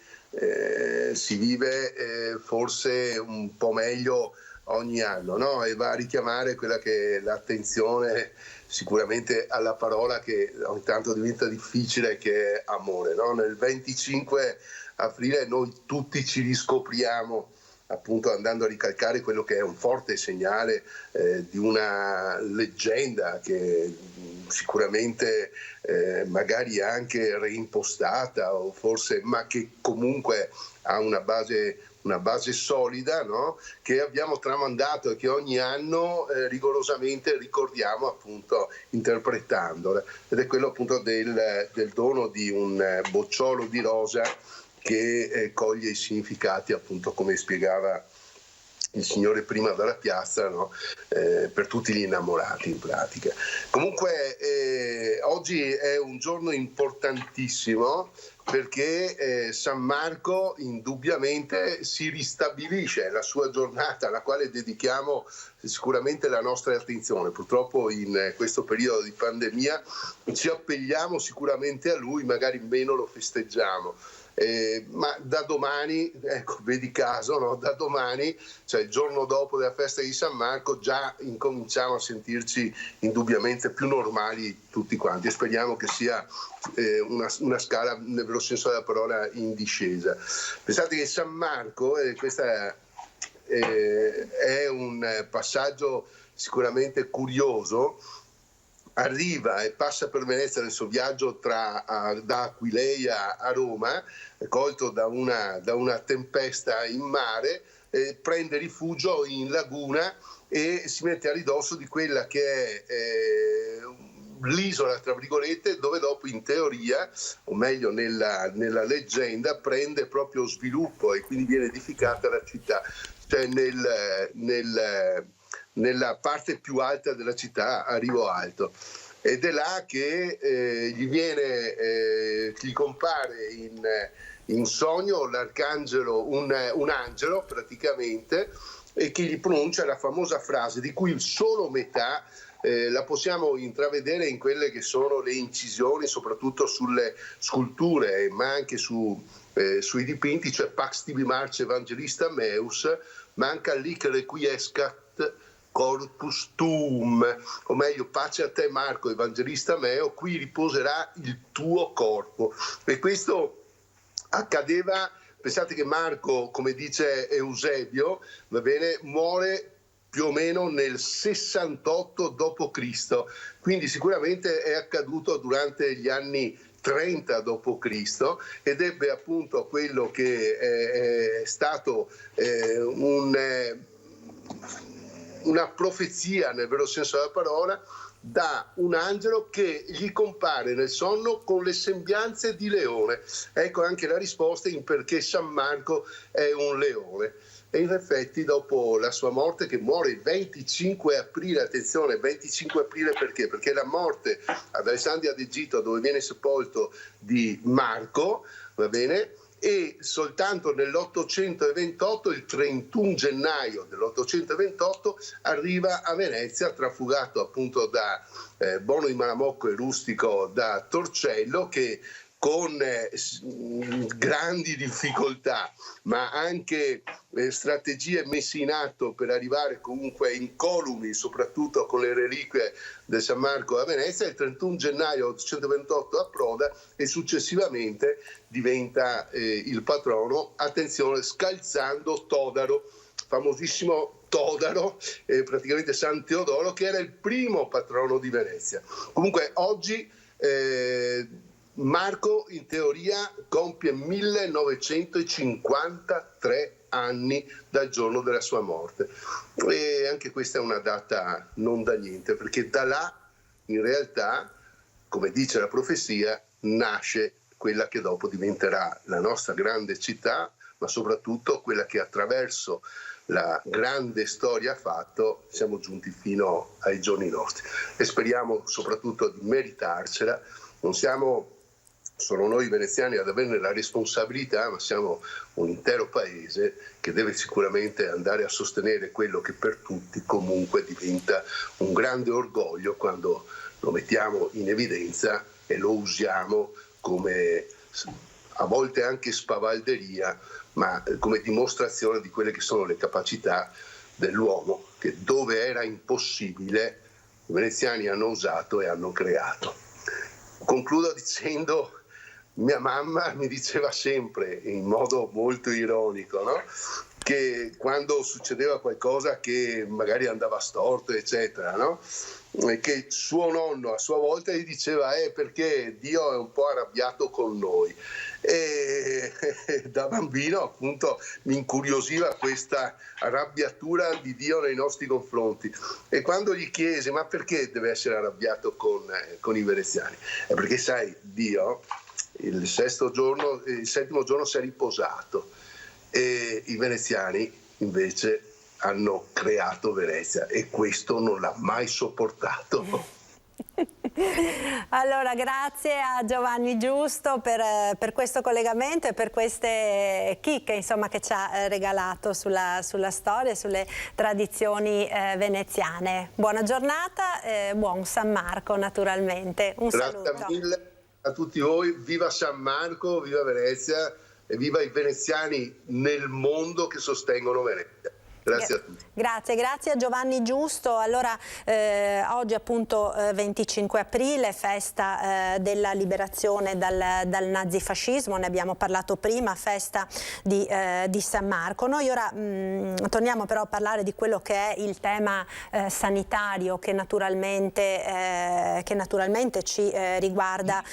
si vive forse un po' meglio ogni anno, no? E va a richiamare quella che è l'attenzione sicuramente alla parola che ogni tanto diventa difficile, che è amore, no? Nel 25 aprile noi tutti ci riscopriamo appunto andando a ricalcare quello che è un forte segnale di una leggenda che sicuramente magari anche reimpostata o forse, ma che comunque ha una base solida, no? Che abbiamo tramandato e che ogni anno rigorosamente ricordiamo appunto interpretandola, ed è quello appunto del dono di un bocciolo di rosa che coglie i significati appunto, come spiegava il signore prima dalla piazza, no? Per tutti gli innamorati in pratica. Comunque oggi è un giorno importantissimo perché San Marco indubbiamente si ristabilisce la sua giornata alla quale dedichiamo sicuramente la nostra attenzione. Purtroppo in questo periodo di pandemia ci appelliamo sicuramente a lui, magari meno lo festeggiamo. Ma da domani, ecco, vedi caso, no? Da domani, cioè il giorno dopo della festa di San Marco, già incominciamo a sentirci indubbiamente più normali tutti quanti, e speriamo che sia una scala, nel vero senso della parola, in discesa. Pensate che San Marco, questo è un passaggio sicuramente curioso, arriva e passa per Venezia nel suo viaggio da Aquileia a Roma, colto da una tempesta in mare, prende rifugio in laguna e si mette a ridosso di quella che è l'isola, tra virgolette, dove dopo in teoria, o meglio nella leggenda, prende proprio sviluppo e quindi viene edificata la città, cioè nella parte più alta della città, a Rivo Alto, ed è là che gli compare in sogno l'arcangelo, un angelo praticamente, e che gli pronuncia la famosa frase di cui solo metà la possiamo intravedere in quelle che sono le incisioni, soprattutto sulle sculture, ma anche sui dipinti, cioè Pax tibi Marce Evangelista Meus, manca lic requiescat corpus tuum, o meglio, pace a te Marco Evangelista meo, qui riposerà il tuo corpo. E questo accadeva, pensate che Marco, come dice Eusebio, va bene, muore più o meno nel 68 d.C., quindi sicuramente è accaduto durante gli anni 30 d.C. ed ebbe appunto quello che è stato una profezia nel vero senso della parola da un angelo che gli compare nel sonno con le sembianze di leone. Ecco anche la risposta in perché San Marco è un leone. E in effetti dopo la sua morte, che muore il 25 aprile, attenzione, 25 aprile perché? Perché la morte ad Alessandria d'Egitto, dove viene sepolto, di Marco, va bene? E soltanto nell'828, il 31 gennaio dell'828, arriva a Venezia, trafugato appunto da Bono di Malamocco e Rustico da Torcello, che con grandi difficoltà, ma anche strategie messe in atto per arrivare comunque incolumi, soprattutto con le reliquie del San Marco a Venezia, il 31 gennaio 828 approda e successivamente diventa il patrono, attenzione, scalzando Todaro, famosissimo Todaro, praticamente San Teodoro, che era il primo patrono di Venezia. Comunque oggi Marco in teoria compie 1953 anni dal giorno della sua morte, e anche questa è una data non da niente, perché da là in realtà, come dice la profezia, nasce quella che dopo diventerà la nostra grande città, ma soprattutto quella che attraverso la grande storia ha fatto siamo giunti fino ai giorni nostri, e speriamo soprattutto di meritarcela. Non siamo solo noi veneziani ad averne la responsabilità, ma siamo un intero paese che deve sicuramente andare a sostenere quello che per tutti comunque diventa un grande orgoglio quando lo mettiamo in evidenza e lo usiamo come, a volte anche spavalderia, ma come dimostrazione di quelle che sono le capacità dell'uomo, che dove era impossibile i veneziani hanno usato e hanno creato. Concludo dicendo: mia mamma mi diceva sempre, in modo molto ironico, no? Che quando succedeva qualcosa che magari andava storto, eccetera, no? E che suo nonno a sua volta gli diceva perché Dio è un po' arrabbiato con noi. E da bambino appunto mi incuriosiva questa arrabbiatura di Dio nei nostri confronti, e quando gli chiese ma perché deve essere arrabbiato con i veneziani, è perché sai, Dio il settimo giorno si è riposato e i veneziani invece hanno creato Venezia e questo non l'ha mai sopportato. Allora, grazie a Giovanni Giusto per questo collegamento e per queste chicche, insomma, che ci ha regalato sulla storia e sulle tradizioni veneziane. Buona giornata, buon San Marco naturalmente. Un saluto. Grazie mille a tutti voi, viva San Marco, viva Venezia e viva i veneziani nel mondo che sostengono Venezia. Grazie a tutti. Grazie a Giovanni Giusto. Allora, oggi appunto 25 aprile, festa della liberazione dal nazifascismo, ne abbiamo parlato prima, festa di San Marco. Noi ora torniamo però a parlare di quello che è il tema sanitario che naturalmente ci riguarda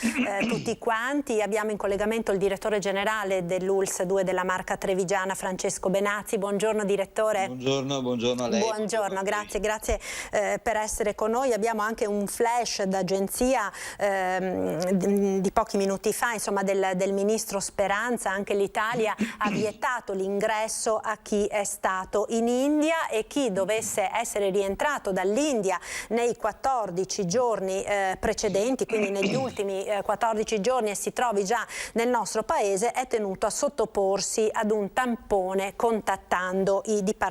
tutti quanti. Abbiamo in collegamento il direttore generale dell'ULSS 2 della Marca Trevigiana, Francesco Benazzi. Buongiorno direttore. Buongiorno a lei. Buongiorno, grazie per essere con noi. Abbiamo anche un flash d'agenzia di pochi minuti fa, insomma, del ministro Speranza. Anche l'Italia ha vietato l'ingresso a chi è stato in India, e chi dovesse essere rientrato dall'India nei 14 giorni precedenti, quindi negli ultimi 14 giorni, e si trovi già nel nostro paese, è tenuto a sottoporsi ad un tampone contattando i dipartimenti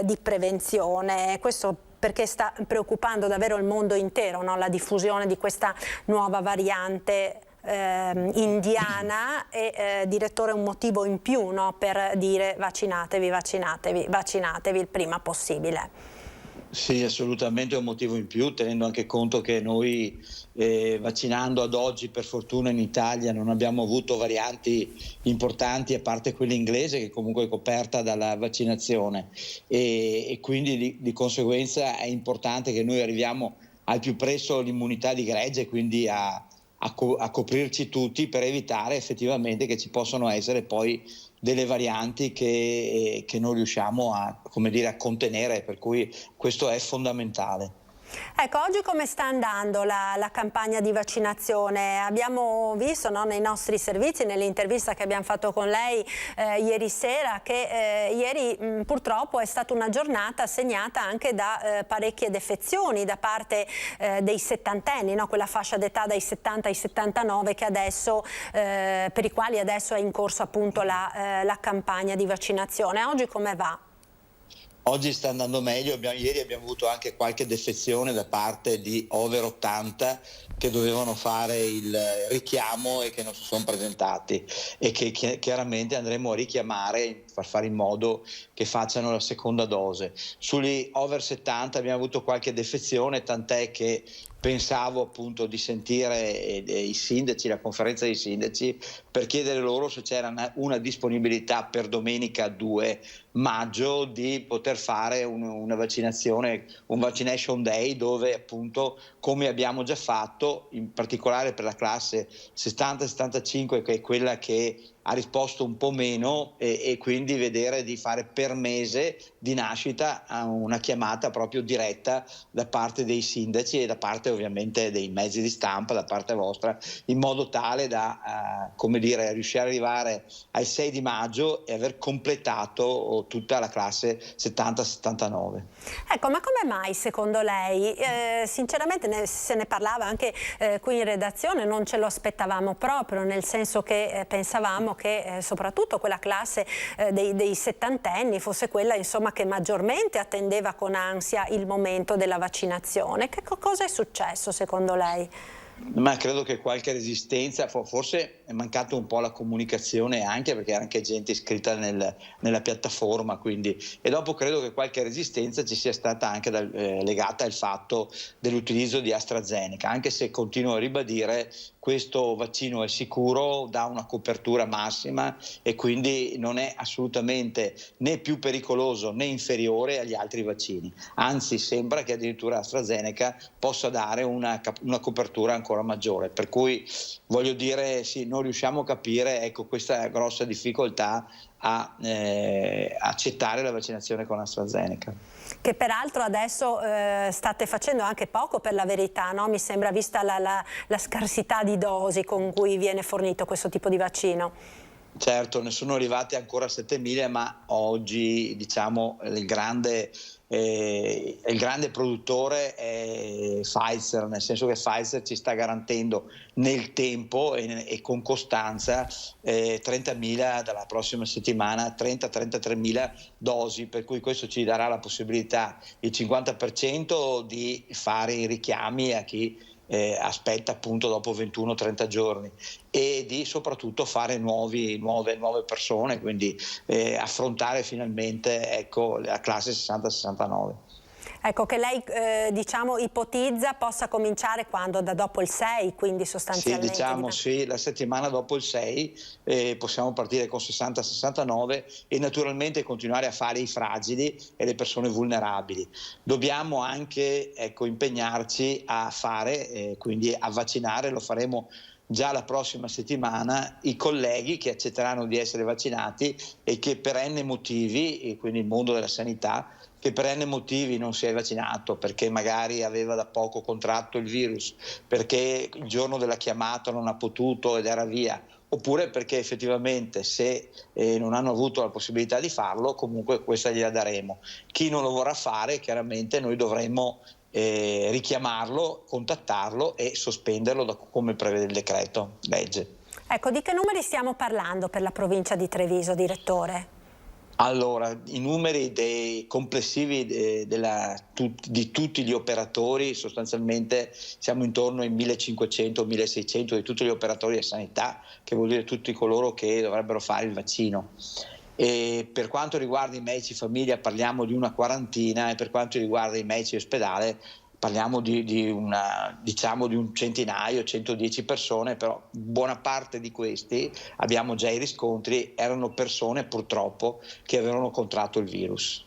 di prevenzione. Questo perché sta preoccupando davvero il mondo intero, no? La diffusione di questa nuova variante indiana e direttore, un motivo in più, no? Per dire vaccinatevi, vaccinatevi, vaccinatevi il prima possibile. Sì, assolutamente è un motivo in più, tenendo anche conto che noi vaccinando ad oggi, per fortuna in Italia, non abbiamo avuto varianti importanti, a parte quella inglese che comunque è coperta dalla vaccinazione, e quindi di conseguenza è importante che noi arriviamo al più presto all'immunità di gregge, quindi a coprirci tutti, per evitare effettivamente che ci possano essere poi delle varianti che non riusciamo a contenere, per cui questo è fondamentale. Ecco, oggi come sta andando la campagna di vaccinazione? Abbiamo visto, no, nei nostri servizi, nell'intervista che abbiamo fatto con lei ieri sera, che ieri purtroppo è stata una giornata segnata anche da parecchie defezioni da parte dei settantenni, no? Quella fascia d'età dai 70 ai 79 che adesso, per i quali adesso è in corso appunto la campagna di vaccinazione. Oggi come va? Oggi sta andando meglio, ieri abbiamo avuto anche qualche defezione da parte di over 80 che dovevano fare il richiamo e che non si sono presentati, e che chiaramente andremo a richiamare, per fare in modo che facciano la seconda dose. Sugli over 70 abbiamo avuto qualche defezione, tant'è che pensavo appunto di sentire i sindaci, la conferenza dei sindaci, per chiedere loro se c'era una disponibilità per domenica 2 maggio di poter fare una vaccinazione, un vaccination day, dove appunto, come abbiamo già fatto, in particolare per la classe 70-75, che è quella che ha risposto un po' meno, e quindi vedere di fare per mese di nascita una chiamata proprio diretta da parte dei sindaci e da parte ovviamente dei mezzi di stampa, da parte vostra, in modo tale da riuscire ad arrivare al 6 di maggio e aver completato tutta la classe 70-79. Ecco, ma come mai secondo lei? Sinceramente se ne parlava anche qui in redazione, non ce lo aspettavamo proprio, nel senso che pensavamo che soprattutto quella classe dei settantenni fosse quella, insomma, che maggiormente attendeva con ansia il momento della vaccinazione. Che cosa è successo secondo lei? Ma credo che qualche resistenza, forse è mancata un po' la comunicazione, anche perché era anche gente iscritta nella piattaforma, quindi, e dopo credo che qualche resistenza ci sia stata anche legata al fatto dell'utilizzo di AstraZeneca, anche se continuo a ribadire questo vaccino è sicuro, dà una copertura massima e quindi non è assolutamente né più pericoloso né inferiore agli altri vaccini, anzi sembra che addirittura AstraZeneca possa dare una copertura ancora maggiore, per cui voglio dire, sì, non riusciamo a capire, ecco, questa grossa difficoltà a accettare la vaccinazione con AstraZeneca. Che peraltro adesso state facendo anche poco, per la verità, no? Mi sembra, vista la scarsità di dosi con cui viene fornito questo tipo di vaccino. Certo, ne sono arrivati ancora 7.000, ma oggi diciamo il grande produttore è Pfizer, nel senso che Pfizer ci sta garantendo nel tempo e con costanza 30.000 dalla prossima settimana, 30-33.000 dosi, per cui questo ci darà la possibilità, il 50% di fare i richiami a chi aspetta appunto dopo 21-30 giorni, e di soprattutto fare nuove persone, quindi affrontare finalmente, ecco, la classe 60-69. Ecco, che lei diciamo ipotizza possa cominciare quando? Da dopo il 6, quindi sostanzialmente? Sì, diciamo sì, la settimana dopo il 6 possiamo partire con 60-69 e naturalmente continuare a fare i fragili e le persone vulnerabili. Dobbiamo anche, ecco, impegnarci a fare, quindi a vaccinare, lo faremo già la prossima settimana, i colleghi che accetteranno di essere vaccinati e che per N motivi, e quindi il mondo della sanità, che per N motivi non si è vaccinato, perché magari aveva da poco contratto il virus, perché il giorno della chiamata non ha potuto ed era via, oppure perché effettivamente se non hanno avuto la possibilità di farlo, comunque questa gliela daremo. Chi non lo vorrà fare, chiaramente noi dovremmo richiamarlo, contattarlo e sospenderlo come prevede il decreto legge. Ecco, di che numeri stiamo parlando per la provincia di Treviso, direttore? Allora, i numeri complessivi di tutti gli operatori, sostanzialmente siamo intorno ai 1500-1600 di tutti gli operatori di sanità, che vuol dire tutti coloro che dovrebbero fare il vaccino. E per quanto riguarda i medici famiglia parliamo di una quarantina, e per quanto riguarda i medici ospedale parliamo di un centinaio, 110 persone, però buona parte di questi, abbiamo già i riscontri, erano persone purtroppo che avevano contratto il virus.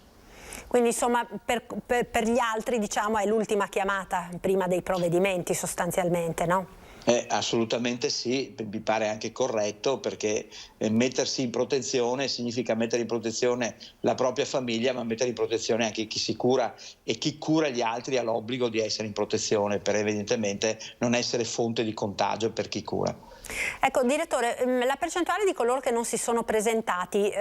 Quindi insomma per gli altri, diciamo, è l'ultima chiamata prima dei provvedimenti sostanzialmente, no? Assolutamente sì, mi pare anche corretto, perché mettersi in protezione significa mettere in protezione la propria famiglia, ma mettere in protezione anche chi si cura, e chi cura gli altri ha l'obbligo di essere in protezione per evidentemente non essere fonte di contagio per chi cura. Ecco, direttore, la percentuale di coloro che non si sono presentati,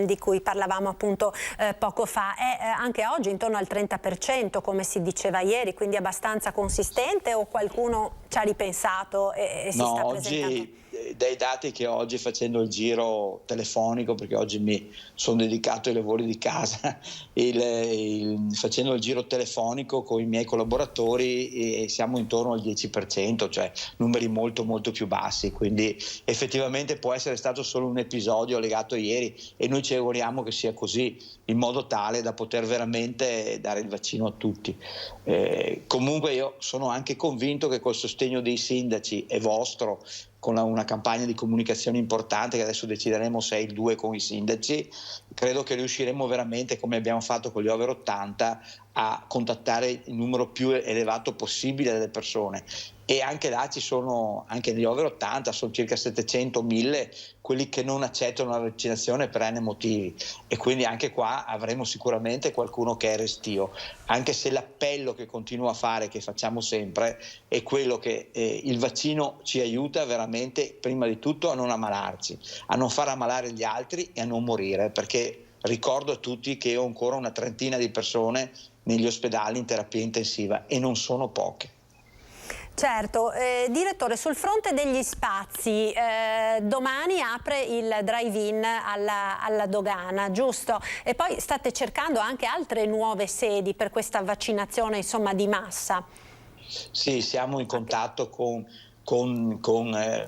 di cui parlavamo appunto poco fa, è anche oggi intorno al 30%, come si diceva ieri, quindi abbastanza consistente, o qualcuno ci ha ripensato e si sta presentando? Oggi, dai dati che oggi, facendo il giro telefonico, perché oggi mi sono dedicato ai lavori di casa, facendo il giro telefonico con i miei collaboratori, siamo intorno al 10%, cioè numeri molto molto più bassi, quindi effettivamente può essere stato solo un episodio legato ieri, e noi ci auguriamo che sia così, in modo tale da poter veramente dare il vaccino a tutti. Comunque io sono anche convinto che col sostegno dei sindaci e vostro, con una campagna di comunicazione importante, che adesso decideremo se è il 2 con i sindaci, credo che riusciremo veramente, come abbiamo fatto con gli over 80, a contattare il numero più elevato possibile delle persone. E anche là ci sono, anche negli over 80 sono circa 700.000 quelli che non accettano la vaccinazione per N motivi, e quindi anche qua avremo sicuramente qualcuno che è restio, anche se l'appello che continuo a fare, che facciamo sempre, è quello che il vaccino ci aiuta veramente prima di tutto a non ammalarci, a non far ammalare gli altri e a non morire, perché ricordo a tutti che ho ancora una trentina di persone negli ospedali in terapia intensiva, e non sono poche. Certo, direttore, sul fronte degli spazi, domani apre il drive-in alla dogana, giusto? E poi state cercando anche altre nuove sedi per questa vaccinazione, insomma, di massa? Sì, siamo in contatto con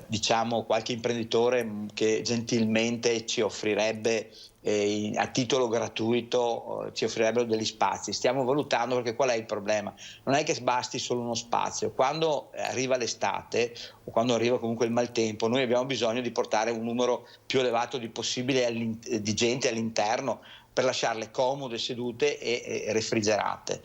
diciamo qualche imprenditore che gentilmente ci offrirebbe a titolo gratuito, ci offrirebbero degli spazi. Stiamo valutando, perché qual è il problema? Non è che basti solo uno spazio. Quando arriva l'estate, o quando arriva comunque il maltempo, noi abbiamo bisogno di portare un numero più elevato di possibile di gente all'interno, per lasciarle comode, sedute e refrigerate.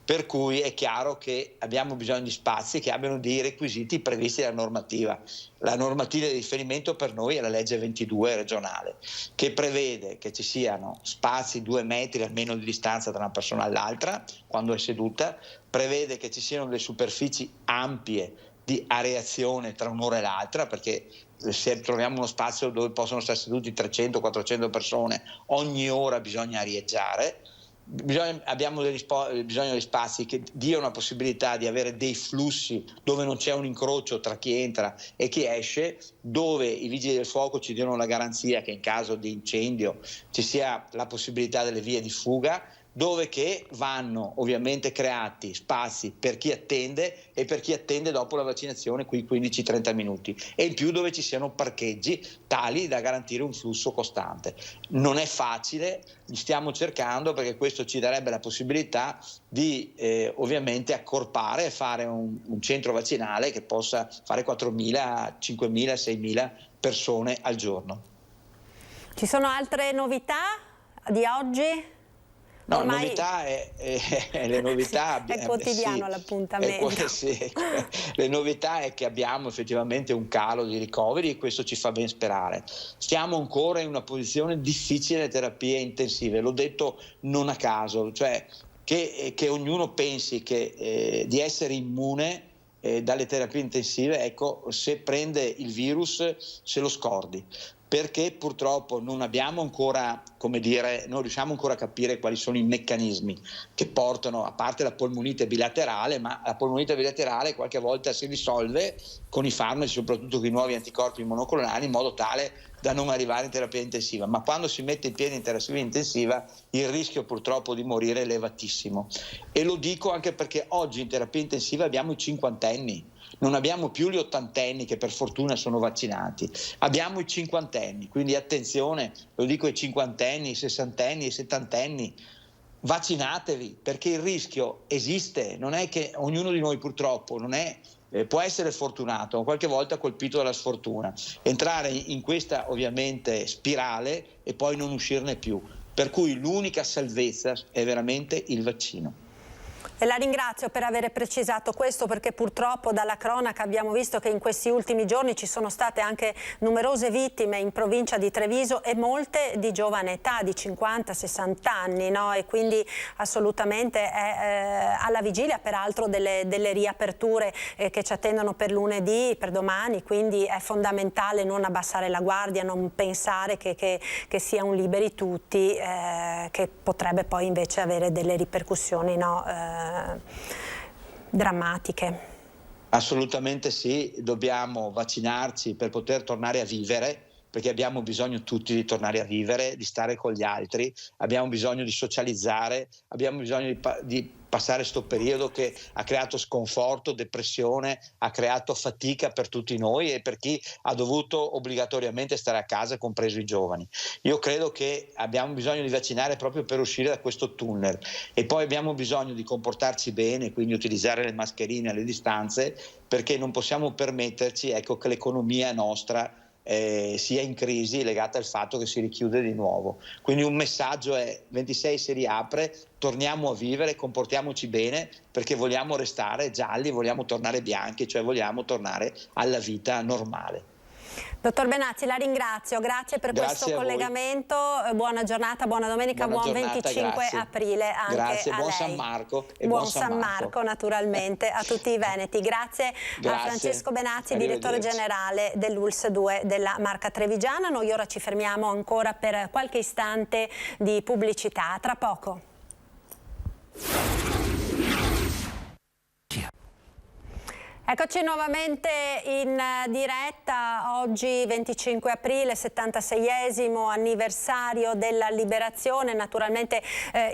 Per cui è chiaro che abbiamo bisogno di spazi che abbiano dei requisiti previsti dalla normativa. La normativa di riferimento per noi è la legge 22 regionale, che prevede che ci siano spazi 2 metri almeno di distanza tra una persona e l'altra quando è seduta, prevede che ci siano delle superfici ampie di areazione tra un'ora e l'altra, perché se troviamo uno spazio dove possono stare seduti 300-400 persone, ogni ora bisogna arieggiare. Abbiamo bisogno di spazi che diano la possibilità di avere dei flussi dove non c'è un incrocio tra chi entra e chi esce, dove i vigili del fuoco ci diano la garanzia che in caso di incendio ci sia la possibilità delle vie di fuga, dove che vanno ovviamente creati spazi per chi attende e per chi attende dopo la vaccinazione, quei 15-30 minuti, e in più dove ci siano parcheggi tali da garantire un flusso costante. Non è facile, li stiamo cercando, perché questo ci darebbe la possibilità di ovviamente accorpare e fare un centro vaccinale che possa fare 4.000, 5.000, 6.000 persone al giorno. Ci sono altre novità di oggi? No, ormai... novità le novità è quotidiano, sì, l'appuntamento. Sì, le novità è che abbiamo effettivamente un calo di ricoveri, e questo ci fa ben sperare. Stiamo ancora in una posizione difficile nelle terapie intensive, l'ho detto non a caso, cioè che ognuno pensi che di essere immune dalle terapie intensive, ecco, se prende il virus se lo scordi, perché purtroppo non abbiamo ancora, come dire, non riusciamo ancora a capire quali sono i meccanismi che portano, a parte la polmonite bilaterale, ma la polmonite bilaterale qualche volta si risolve con i farmaci, soprattutto con i nuovi anticorpi monoclonali, in modo tale da non arrivare in terapia intensiva, ma quando si mette in piedi in terapia intensiva il rischio purtroppo di morire è elevatissimo. E lo dico anche perché oggi in terapia intensiva abbiamo i cinquantenni, non abbiamo più gli ottantenni che per fortuna sono vaccinati, abbiamo i cinquantenni, quindi attenzione, lo dico ai cinquantenni, ai sessantenni, ai settantenni, vaccinatevi perché il rischio esiste, non è che ognuno di noi purtroppo non è può essere fortunato, qualche volta colpito dalla sfortuna, entrare in questa ovviamente spirale e poi non uscirne più, per cui l'unica salvezza è veramente il vaccino. E la ringrazio per aver precisato questo, perché purtroppo dalla cronaca abbiamo visto che in questi ultimi giorni ci sono state anche numerose vittime in provincia di Treviso e molte di giovane età, di 50-60 anni, no? E quindi assolutamente è alla vigilia peraltro delle riaperture che ci attendono per lunedì, per domani, quindi è fondamentale non abbassare la guardia, non pensare che sia un liberi tutti, che potrebbe poi invece avere delle ripercussioni, no? Drammatiche. Assolutamente sì, dobbiamo vaccinarci per poter tornare a vivere, perché abbiamo bisogno tutti di tornare a vivere, di stare con gli altri, abbiamo bisogno di socializzare, abbiamo bisogno di passare questo periodo che ha creato sconforto, depressione, ha creato fatica per tutti noi e per chi ha dovuto obbligatoriamente stare a casa, compreso i giovani. Io credo che abbiamo bisogno di vaccinare proprio per uscire da questo tunnel e poi abbiamo bisogno di comportarci bene, quindi utilizzare le mascherine alle distanze, perché non possiamo permetterci, ecco, che l'economia nostra sia in crisi legata al fatto che si richiude di nuovo. Quindi un messaggio è: 26 si riapre, torniamo a vivere, comportiamoci bene, perché vogliamo restare gialli, vogliamo tornare bianchi, cioè vogliamo tornare alla vita normale. Dottor Benazzi, la ringrazio, grazie per questo collegamento, buona giornata, buona domenica, buon 25 aprile anche grazie, a buon lei. San Marco e buon San Marco naturalmente a tutti i veneti. Grazie a Francesco Benazzi, direttore generale dell'ULSS 2 della Marca Trevigiana. Noi ora ci fermiamo ancora per qualche istante di pubblicità, tra poco. Eccoci nuovamente in diretta, oggi 25 aprile, 76esimo anniversario della liberazione. Naturalmente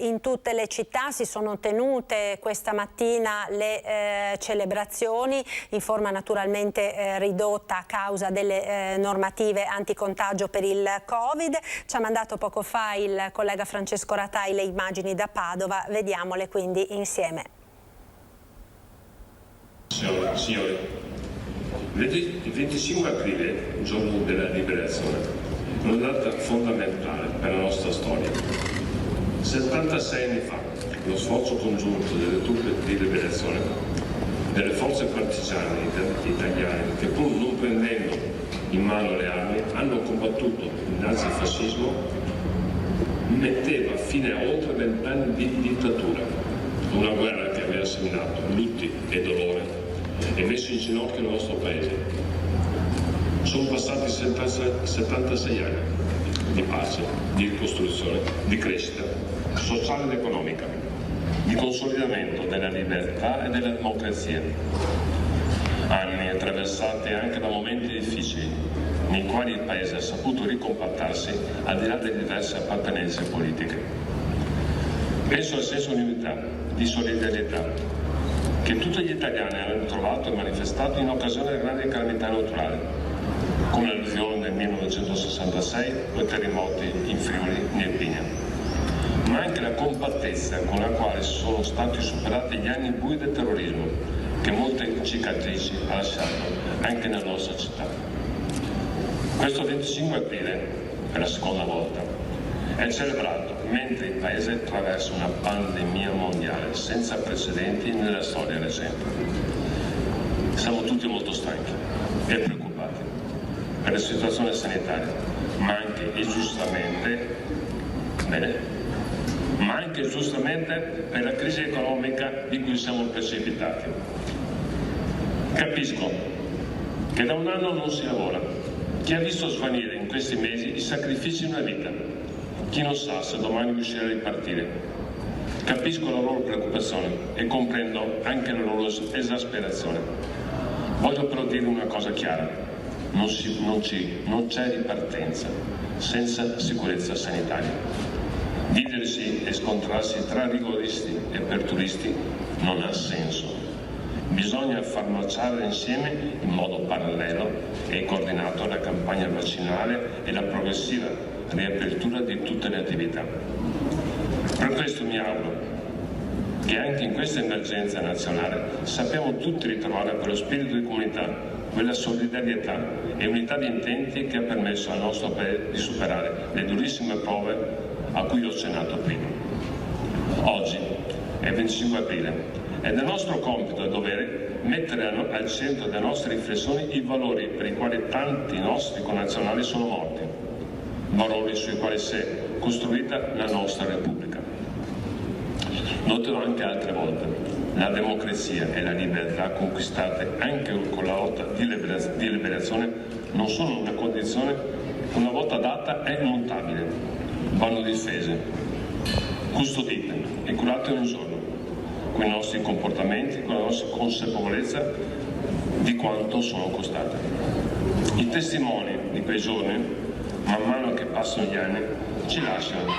in tutte le città si sono tenute questa mattina le celebrazioni in forma naturalmente ridotta a causa delle normative anticontagio per il Covid. Ci ha mandato poco fa il collega Francesco Ratai le immagini da Padova, vediamole quindi insieme. Signori, il 25 aprile, il giorno della liberazione, è una data fondamentale per la nostra storia. 76 anni fa, lo sforzo congiunto delle truppe di liberazione, delle forze partigiane italiane, che pur non prendendo in mano le armi, hanno combattuto il nazifascismo, metteva fine a oltre 20 anni di dittatura, una guerra che aveva seminato lutti e dolore e messo in ginocchio il nostro paese. Sono passati 76 anni di pace, di ricostruzione, di crescita sociale ed economica, di consolidamento della libertà e della democrazia. Anni attraversati anche da momenti difficili, nei quali il paese ha saputo ricompattarsi al di là delle diverse appartenenze politiche. Penso al senso di unità, di solidarietà, che tutti gli italiani hanno trovato e manifestato in occasione delle grandi calamità naturali, come l'alluvione del 1966 o i terremoti in Friuli e in Irpinia, ma anche la compattezza con la quale sono stati superati gli anni bui del terrorismo, che molte cicatrici ha lasciato anche nella nostra città. Questo 25 aprile è la seconda volta. È celebrato mentre il Paese attraversa una pandemia mondiale senza precedenti nella storia recente. Siamo tutti molto stanchi e preoccupati per la situazione sanitaria, ma anche e giustamente per la crisi economica di cui siamo precipitati. Capisco che da un anno non si lavora, chi ha visto svanire in questi mesi i sacrifici di una vita, chi non sa se domani riuscirà a ripartire. Capisco la loro preoccupazione e comprendo anche la loro esasperazione. Voglio però dire una cosa chiara. non c'è ripartenza senza sicurezza sanitaria. Dividersi e scontrarsi tra rigoristi e aperturisti non ha senso. Bisogna far marciare insieme in modo parallelo e coordinato la campagna vaccinale e la progressiva riapertura di tutte le attività. Per questo mi auguro che anche in questa emergenza nazionale sappiamo tutti ritrovare quello spirito di comunità, quella solidarietà e unità di intenti che ha permesso al nostro Paese di superare le durissime prove a cui ho accennato prima. Oggi è il 25 aprile ed è nostro compito e dovere mettere al centro delle nostre riflessioni i valori per i quali tanti nostri connazionali sono morti, valori sui quali si è costruita la nostra Repubblica. Noterò anche altre volte, la democrazia e la libertà conquistate anche con la lotta di liberazione non sono una condizione che una volta data è immutabile, vanno difese, custodite e curate ogni giorno, con i nostri comportamenti, con la nostra consapevolezza di quanto sono costate. I testimoni di quei giorni, man mano che passano gli anni, ci lasciano,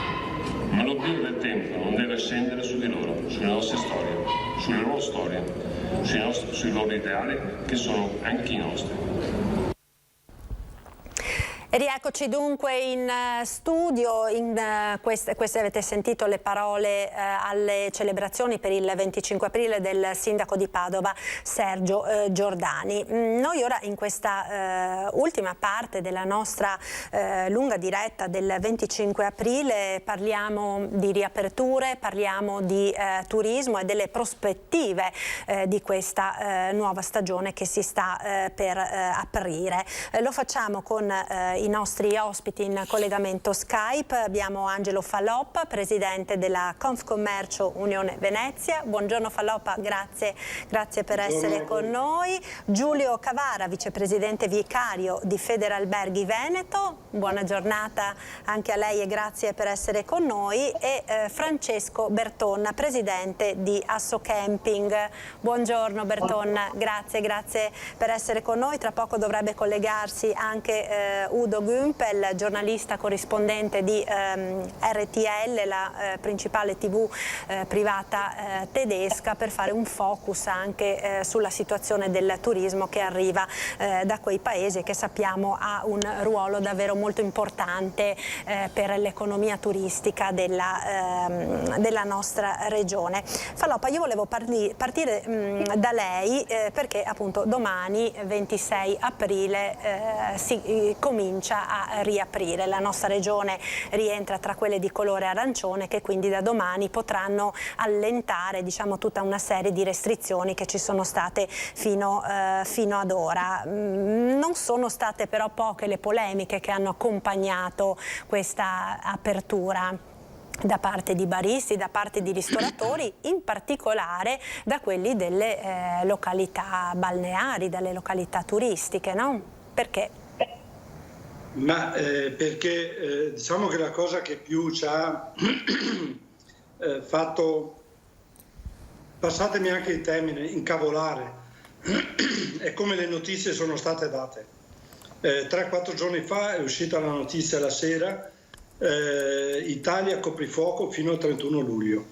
ma l'oblio del tempo non deve scendere su di loro, sulle nostre storie, sulle loro storie, sui loro ideali che sono anche i nostri. E rieccoci dunque in studio, queste avete sentito le parole alle celebrazioni per il 25 aprile del sindaco di Padova Sergio Giordani. Noi ora in questa ultima parte della nostra lunga diretta del 25 aprile parliamo di riaperture, parliamo di turismo e delle prospettive di questa nuova stagione che si sta per aprire. Lo facciamo con i nostri ospiti in collegamento Skype. Abbiamo Angelo Falloppa, presidente della Confcommercio Unione Venezia. Buongiorno Falloppa, grazie per essere con noi. Giulio Cavara, vicepresidente vicario di Federalberghi Veneto. Buona giornata anche a lei e grazie per essere con noi. E Francesco Bertonna, presidente di Assocamping. Buongiorno Bertonna, grazie per essere con noi. Tra poco dovrebbe collegarsi anche Udo Gümpel, giornalista corrispondente di RTL, la principale TV privata tedesca, per fare un focus anche sulla situazione del turismo che arriva da quei paesi e che sappiamo ha un ruolo davvero molto importante per l'economia turistica della nostra regione. Falloppa, io volevo partire da lei perché appunto domani 26 aprile si comincia a riaprire. La nostra regione rientra tra quelle di colore arancione che quindi da domani potranno allentare, diciamo, tutta una serie di restrizioni che ci sono state fino ad ora. Non sono state però poche le polemiche che hanno accompagnato questa apertura da parte di baristi, da parte di ristoratori, in particolare da quelli delle località balneari, dalle località turistiche, no? Perché? Ma perché diciamo che la cosa che più ci ha fatto, passatemi anche il termine, incavolare, è come le notizie sono state date. 3-4 giorni fa è uscita la notizia la sera, Italia coprifuoco fino al 31 luglio.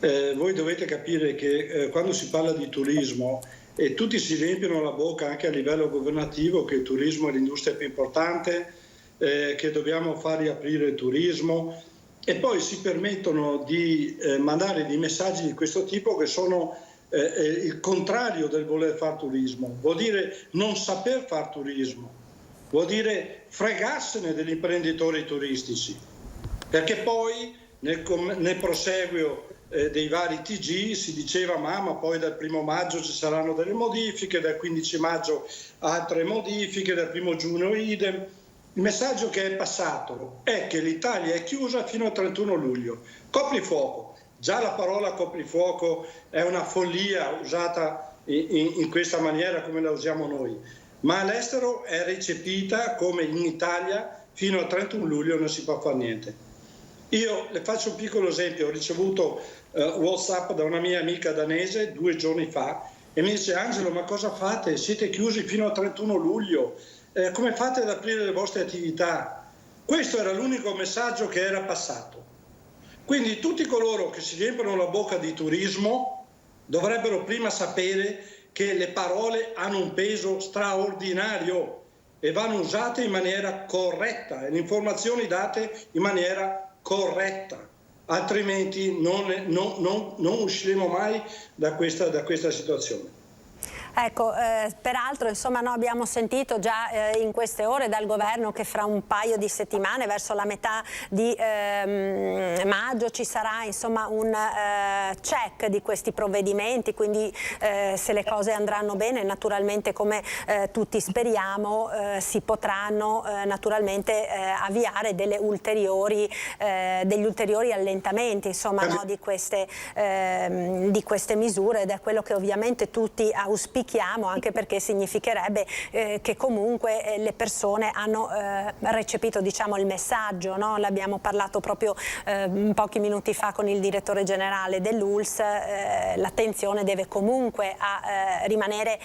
Voi dovete capire che quando si parla di turismo, e tutti si riempiono la bocca anche a livello governativo che il turismo è l'industria più importante, che dobbiamo far riaprire il turismo, e poi si permettono di mandare dei messaggi di questo tipo che sono il contrario del voler fare turismo. Vuol dire non saper fare turismo, vuol dire fregarsene degli imprenditori turistici, perché poi nel proseguio dei vari TG si diceva ma poi dal 1° maggio ci saranno delle modifiche, dal 15 maggio altre modifiche, dal 1° giugno idem. Il messaggio che è passato è che l'Italia è chiusa fino al 31 luglio. Coprifuoco, già la parola coprifuoco è una follia usata in questa maniera come la usiamo noi, ma all'estero è recepita come in Italia fino al 31 luglio non si può fare niente. Io le faccio un piccolo esempio, ho ricevuto WhatsApp da una mia amica danese 2 giorni fa e mi dice: Angelo, ma cosa fate? Siete chiusi fino al 31 luglio, come fate ad aprire le vostre attività? Questo era l'unico messaggio che era passato. Quindi tutti coloro che si riempiono la bocca di turismo dovrebbero prima sapere che le parole hanno un peso straordinario e vanno usate in maniera corretta e le informazioni date in maniera corretta, altrimenti non usciremo mai da questa situazione. Ecco, peraltro insomma abbiamo sentito già in queste ore dal governo che fra un paio di settimane, verso la metà di maggio, ci sarà insomma un check di questi provvedimenti, quindi se le cose andranno bene, naturalmente come tutti speriamo, si potranno naturalmente avviare degli ulteriori allentamenti insomma, no, di queste misure, ed è quello che ovviamente tutti auspichiamo, anche perché significherebbe che comunque le persone hanno recepito, diciamo, il messaggio, no? L'abbiamo parlato proprio pochi minuti fa con il direttore generale dell'ULSS, l'attenzione deve comunque rimanere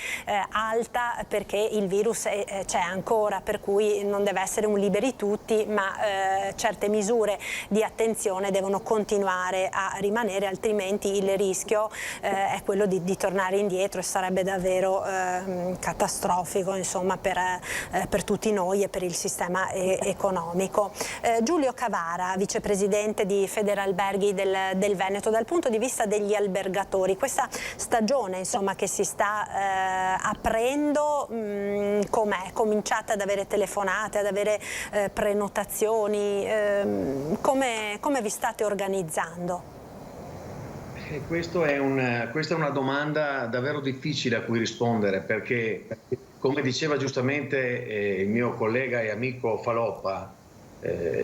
alta perché il virus c'è ancora, per cui non deve essere un liberi tutti, ma certe misure di attenzione devono continuare a rimanere, altrimenti il rischio è quello di tornare indietro, e sarebbe davvero catastrofico insomma per tutti noi e per il sistema economico. Giulio Cavara, vicepresidente di Federalberghi del Veneto, dal punto di vista degli albergatori, questa stagione insomma che si sta aprendo, com'è? Cominciate ad avere telefonate, ad avere prenotazioni, come vi state organizzando? Questa è una domanda davvero difficile a cui rispondere, perché, come diceva giustamente il mio collega e amico Faloppa,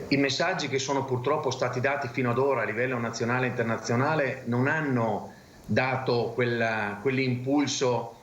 i messaggi che sono purtroppo stati dati fino ad ora a livello nazionale e internazionale non hanno dato quell'impulso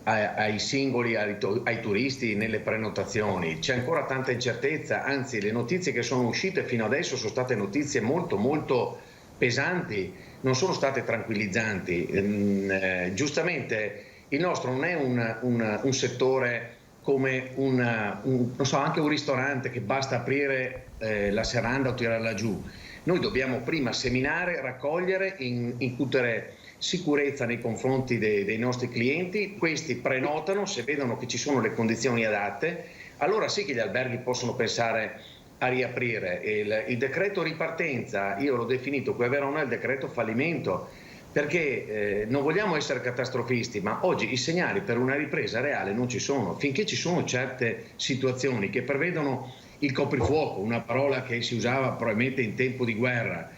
ai singoli, ai turisti nelle prenotazioni. C'è ancora tanta incertezza, anzi le notizie che sono uscite fino adesso sono state notizie molto molto pesanti, non sono state tranquillizzanti. Giustamente il nostro non è un settore come non so, anche un ristorante che basta aprire la serranda o tirarla giù. Noi dobbiamo prima seminare, raccogliere, incutere sicurezza nei confronti dei nostri clienti. Questi prenotano, se vedono che ci sono le condizioni adatte, allora sì che gli alberghi possono pensare a riaprire. Il decreto ripartenza, io l'ho definito qui a Verona il decreto fallimento, perché non vogliamo essere catastrofisti, ma oggi i segnali per una ripresa reale non ci sono. Finché ci sono certe situazioni che prevedono il coprifuoco, una parola che si usava probabilmente in tempo di guerra,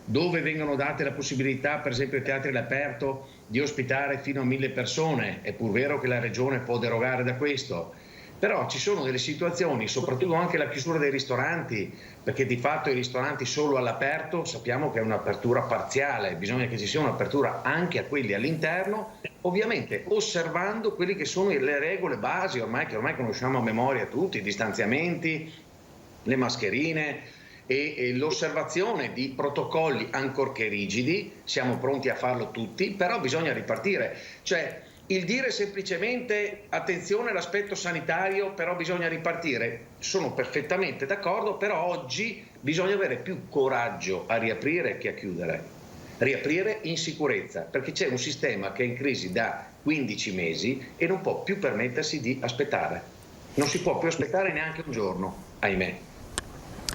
dove vengono date la possibilità, per esempio ai teatri all'aperto, di ospitare fino a 1000 persone, è pur vero che la regione può derogare da questo. Però ci sono delle situazioni, soprattutto anche la chiusura dei ristoranti, perché di fatto i ristoranti solo all'aperto sappiamo che è un'apertura parziale, bisogna che ci sia un'apertura anche a quelli all'interno, ovviamente osservando quelle che sono le regole basi che ormai conosciamo a memoria tutti, i distanziamenti, le mascherine e l'osservazione di protocolli ancorché rigidi. Siamo pronti a farlo tutti, però bisogna ripartire. Cioè, il dire semplicemente attenzione all'aspetto sanitario, però bisogna ripartire, sono perfettamente d'accordo, però oggi bisogna avere più coraggio a riaprire che a chiudere. Riaprire in sicurezza, perché c'è un sistema che è in crisi da 15 mesi e non può più permettersi di aspettare. Non si può più aspettare neanche un giorno, ahimè.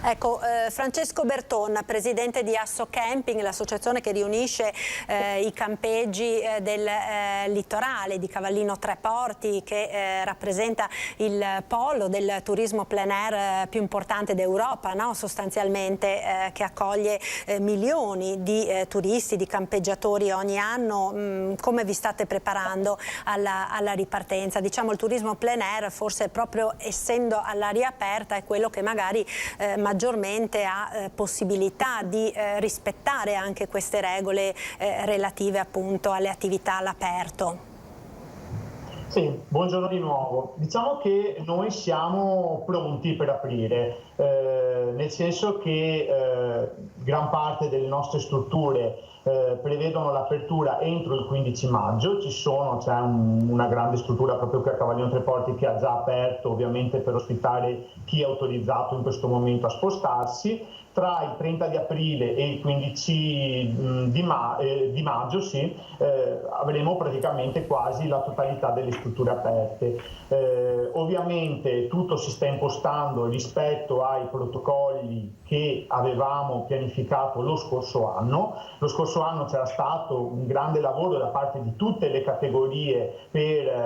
Ecco, Francesco Berton, presidente di Asso Camping, l'associazione che riunisce i campeggi del litorale di Cavallino Tre Porti, che rappresenta il polo del turismo plein air più importante d'Europa, no? Sostanzialmente, che accoglie milioni di turisti, di campeggiatori ogni anno. Come vi state preparando alla ripartenza? Diciamo, il turismo plein air, forse proprio essendo all'aria aperta, è quello che magari maggiormente ha possibilità di rispettare anche queste regole relative appunto alle attività all'aperto. Sì, buongiorno di nuovo. Diciamo che noi siamo pronti per aprire. nel senso che gran parte delle nostre strutture prevedono l'apertura entro il 15 maggio, c'è una grande struttura proprio qui a Cavaglione Tre Porti che ha già aperto, ovviamente per ospitare chi è autorizzato in questo momento a spostarsi. Tra il 30 di aprile e il 15 di maggio avremo praticamente quasi la totalità delle strutture aperte. Ovviamente tutto si sta impostando rispetto ai protocolli che avevamo pianificato lo scorso anno. Lo scorso anno c'era stato un grande lavoro da parte di tutte le categorie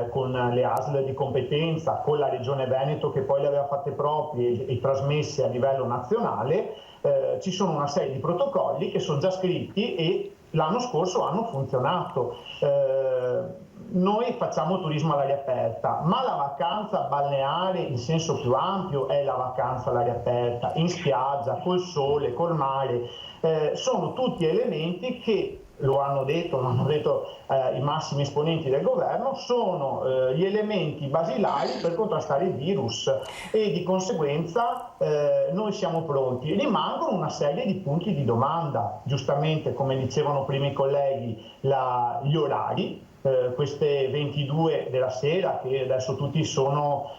con le ASL di competenza, con la Regione Veneto che poi le aveva fatte proprie e trasmesse a livello nazionale. Ci sono una serie di protocolli che sono già scritti e l'anno scorso hanno funzionato. Noi facciamo turismo all'aria aperta, ma la vacanza balneare in senso più ampio è la vacanza all'aria aperta, in spiaggia, col sole, col mare. Sono tutti elementi che, lo hanno detto i massimi esponenti del governo, sono gli elementi basilari per contrastare il virus e di conseguenza noi siamo pronti. Rimangono una serie di punti di domanda, giustamente come dicevano prima i colleghi, gli orari, queste 22 della sera che adesso tutti si sono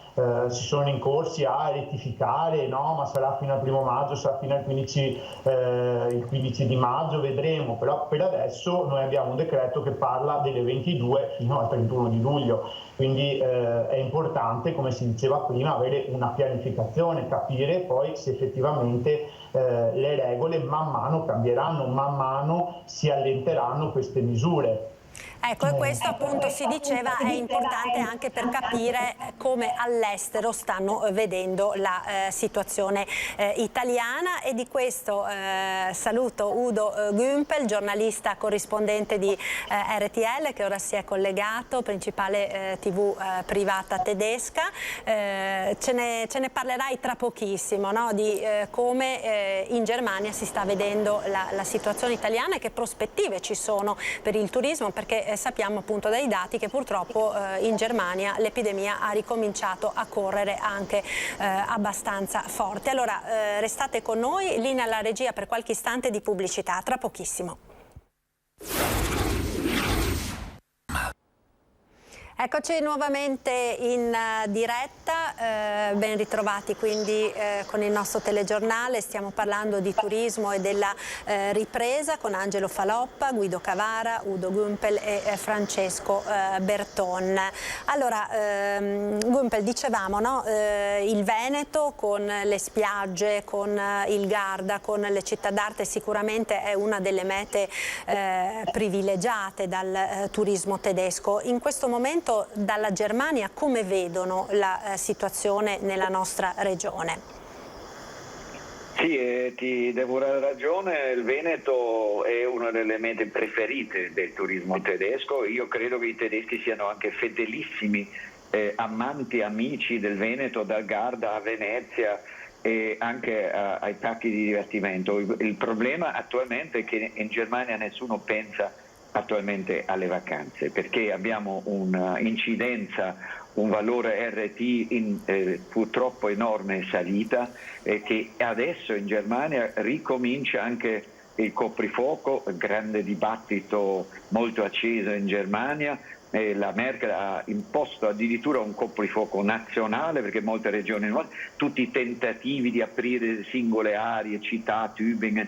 incorsi a rettificare, no, ma sarà fino al 1° maggio, sarà fino al 15 di maggio, vedremo, però per adesso noi abbiamo un decreto che parla delle 22 fino al 31 di luglio, quindi è importante, come si diceva prima, avere una pianificazione, capire poi se effettivamente le regole man mano cambieranno, man mano si allenteranno queste misure. Ecco, e questo appunto si diceva è importante anche per capire come all'estero stanno vedendo la situazione italiana, e di questo saluto Udo Gümpel, giornalista corrispondente di RTL, che ora si è collegato, principale TV privata tedesca. Ce ne parlerai tra pochissimo, no? Di come in Germania si sta vedendo la situazione italiana e che prospettive ci sono per il turismo, perché sappiamo appunto dai dati che purtroppo in Germania l'epidemia ha ricominciato a correre anche abbastanza forte. Allora restate con noi, linea alla regia per qualche istante di pubblicità, tra pochissimo. Eccoci nuovamente in diretta, ben ritrovati quindi con il nostro telegiornale. Stiamo parlando di turismo e della ripresa con Angelo Faloppa, Guido Cavara, Udo Gümpel e Francesco Berton. Allora, Gümpel, dicevamo, no? Il Veneto con le spiagge, con il Garda, con le città d'arte sicuramente è una delle mete privilegiate dal turismo tedesco. In questo momento dalla Germania come vedono la situazione nella nostra regione? Sì, ti devo dare ragione, il Veneto è una delle mete preferite del turismo tedesco. Io credo che i tedeschi siano anche fedelissimi amanti, amici del Veneto, dal Garda a Venezia e anche ai parchi di divertimento. Il problema attualmente è che in Germania nessuno pensa attualmente alle vacanze, perché abbiamo un'incidenza, un valore RT purtroppo enorme salita, che adesso in Germania ricomincia anche il coprifuoco, grande dibattito molto acceso in Germania. La Merkel ha imposto addirittura un coprifuoco nazionale, perché molte regioni, tutti i tentativi di aprire singole aree, città, Tübingen,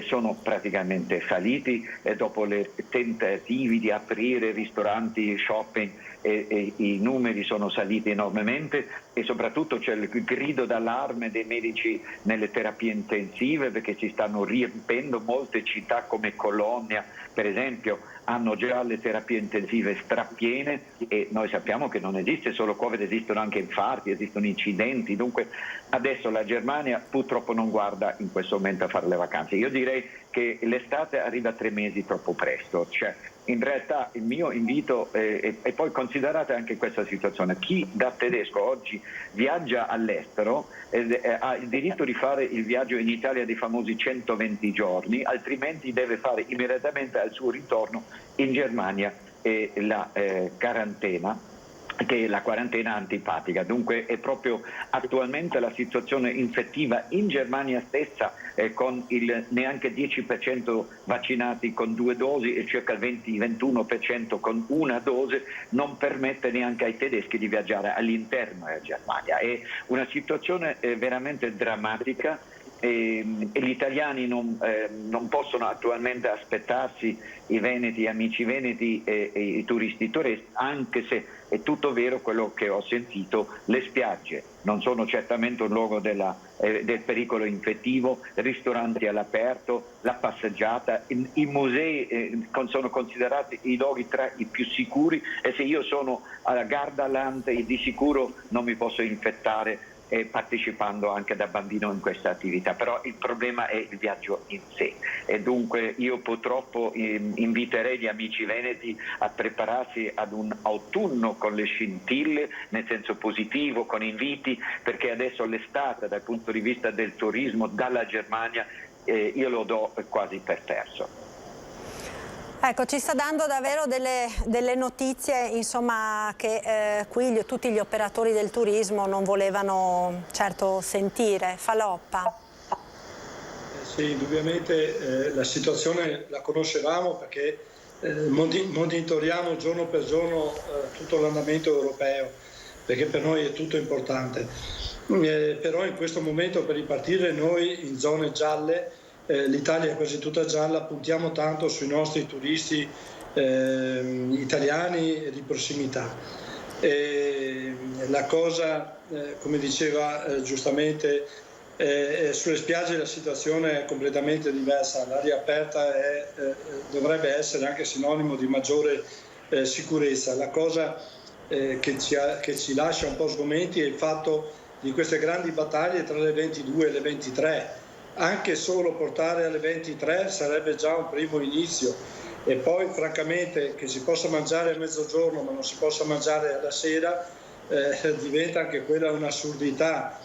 sono praticamente falliti, e dopo i tentativi di aprire ristoranti, shopping, i numeri sono saliti enormemente, e soprattutto c'è il grido d'allarme dei medici nelle terapie intensive, perché si stanno riempendo molte città come Colonia, per esempio, hanno già le terapie intensive strappiene, e noi sappiamo che non esiste solo Covid, esistono anche infarti, esistono incidenti. Dunque adesso la Germania purtroppo non guarda in questo momento a fare le vacanze. Io direi che l'estate arriva 3 mesi troppo presto, cioè in realtà il mio invito e poi considerate anche questa situazione: chi da tedesco oggi viaggia all'estero ha il diritto di fare il viaggio in Italia dei famosi 120 giorni, altrimenti deve fare immediatamente al suo ritorno in Germania la quarantena che la quarantena antipatica. Dunque è proprio attualmente la situazione infettiva in Germania stessa, con il neanche 10% vaccinati con 2 dosi e circa il 20-21% con 1 dose, non permette neanche ai tedeschi di viaggiare all'interno della Germania. È una situazione veramente drammatica. E gli italiani non possono attualmente aspettarsi, i veneti, amici veneti e i turisti, anche se è tutto vero quello che ho sentito, le spiagge non sono certamente un luogo del pericolo infettivo, ristoranti all'aperto, la passeggiata, i musei sono considerati i luoghi tra i più sicuri, e se io sono alla Gardaland di sicuro non mi posso infettare partecipando anche da bambino in questa attività, però il problema è il viaggio in sé, e dunque io purtroppo inviterei gli amici veneti a prepararsi ad un autunno con le scintille, nel senso positivo, con inviti, perché adesso l'estate dal punto di vista del turismo dalla Germania io lo do quasi per perso. Ecco, ci sta dando davvero delle notizie, insomma, che qui tutti gli operatori del turismo non volevano certo sentire. Faloppa. Sì, indubbiamente la situazione la conoscevamo, perché monitoriamo giorno per giorno tutto l'andamento europeo, perché per noi è tutto importante. Però in questo momento, per ripartire, noi in zone gialle, l'Italia è quasi tutta gialla, puntiamo tanto sui nostri turisti italiani di prossimità. La cosa, come diceva giustamente, sulle spiagge la situazione è completamente diversa. L'aria aperta dovrebbe essere anche sinonimo di maggiore sicurezza. La cosa che ci lascia un po' sgomenti è il fatto di queste grandi battaglie tra le 22 e le 23. Anche solo portare alle 23 sarebbe già un primo inizio, e poi francamente che si possa mangiare a mezzogiorno ma non si possa mangiare alla sera diventa anche quella un'assurdità.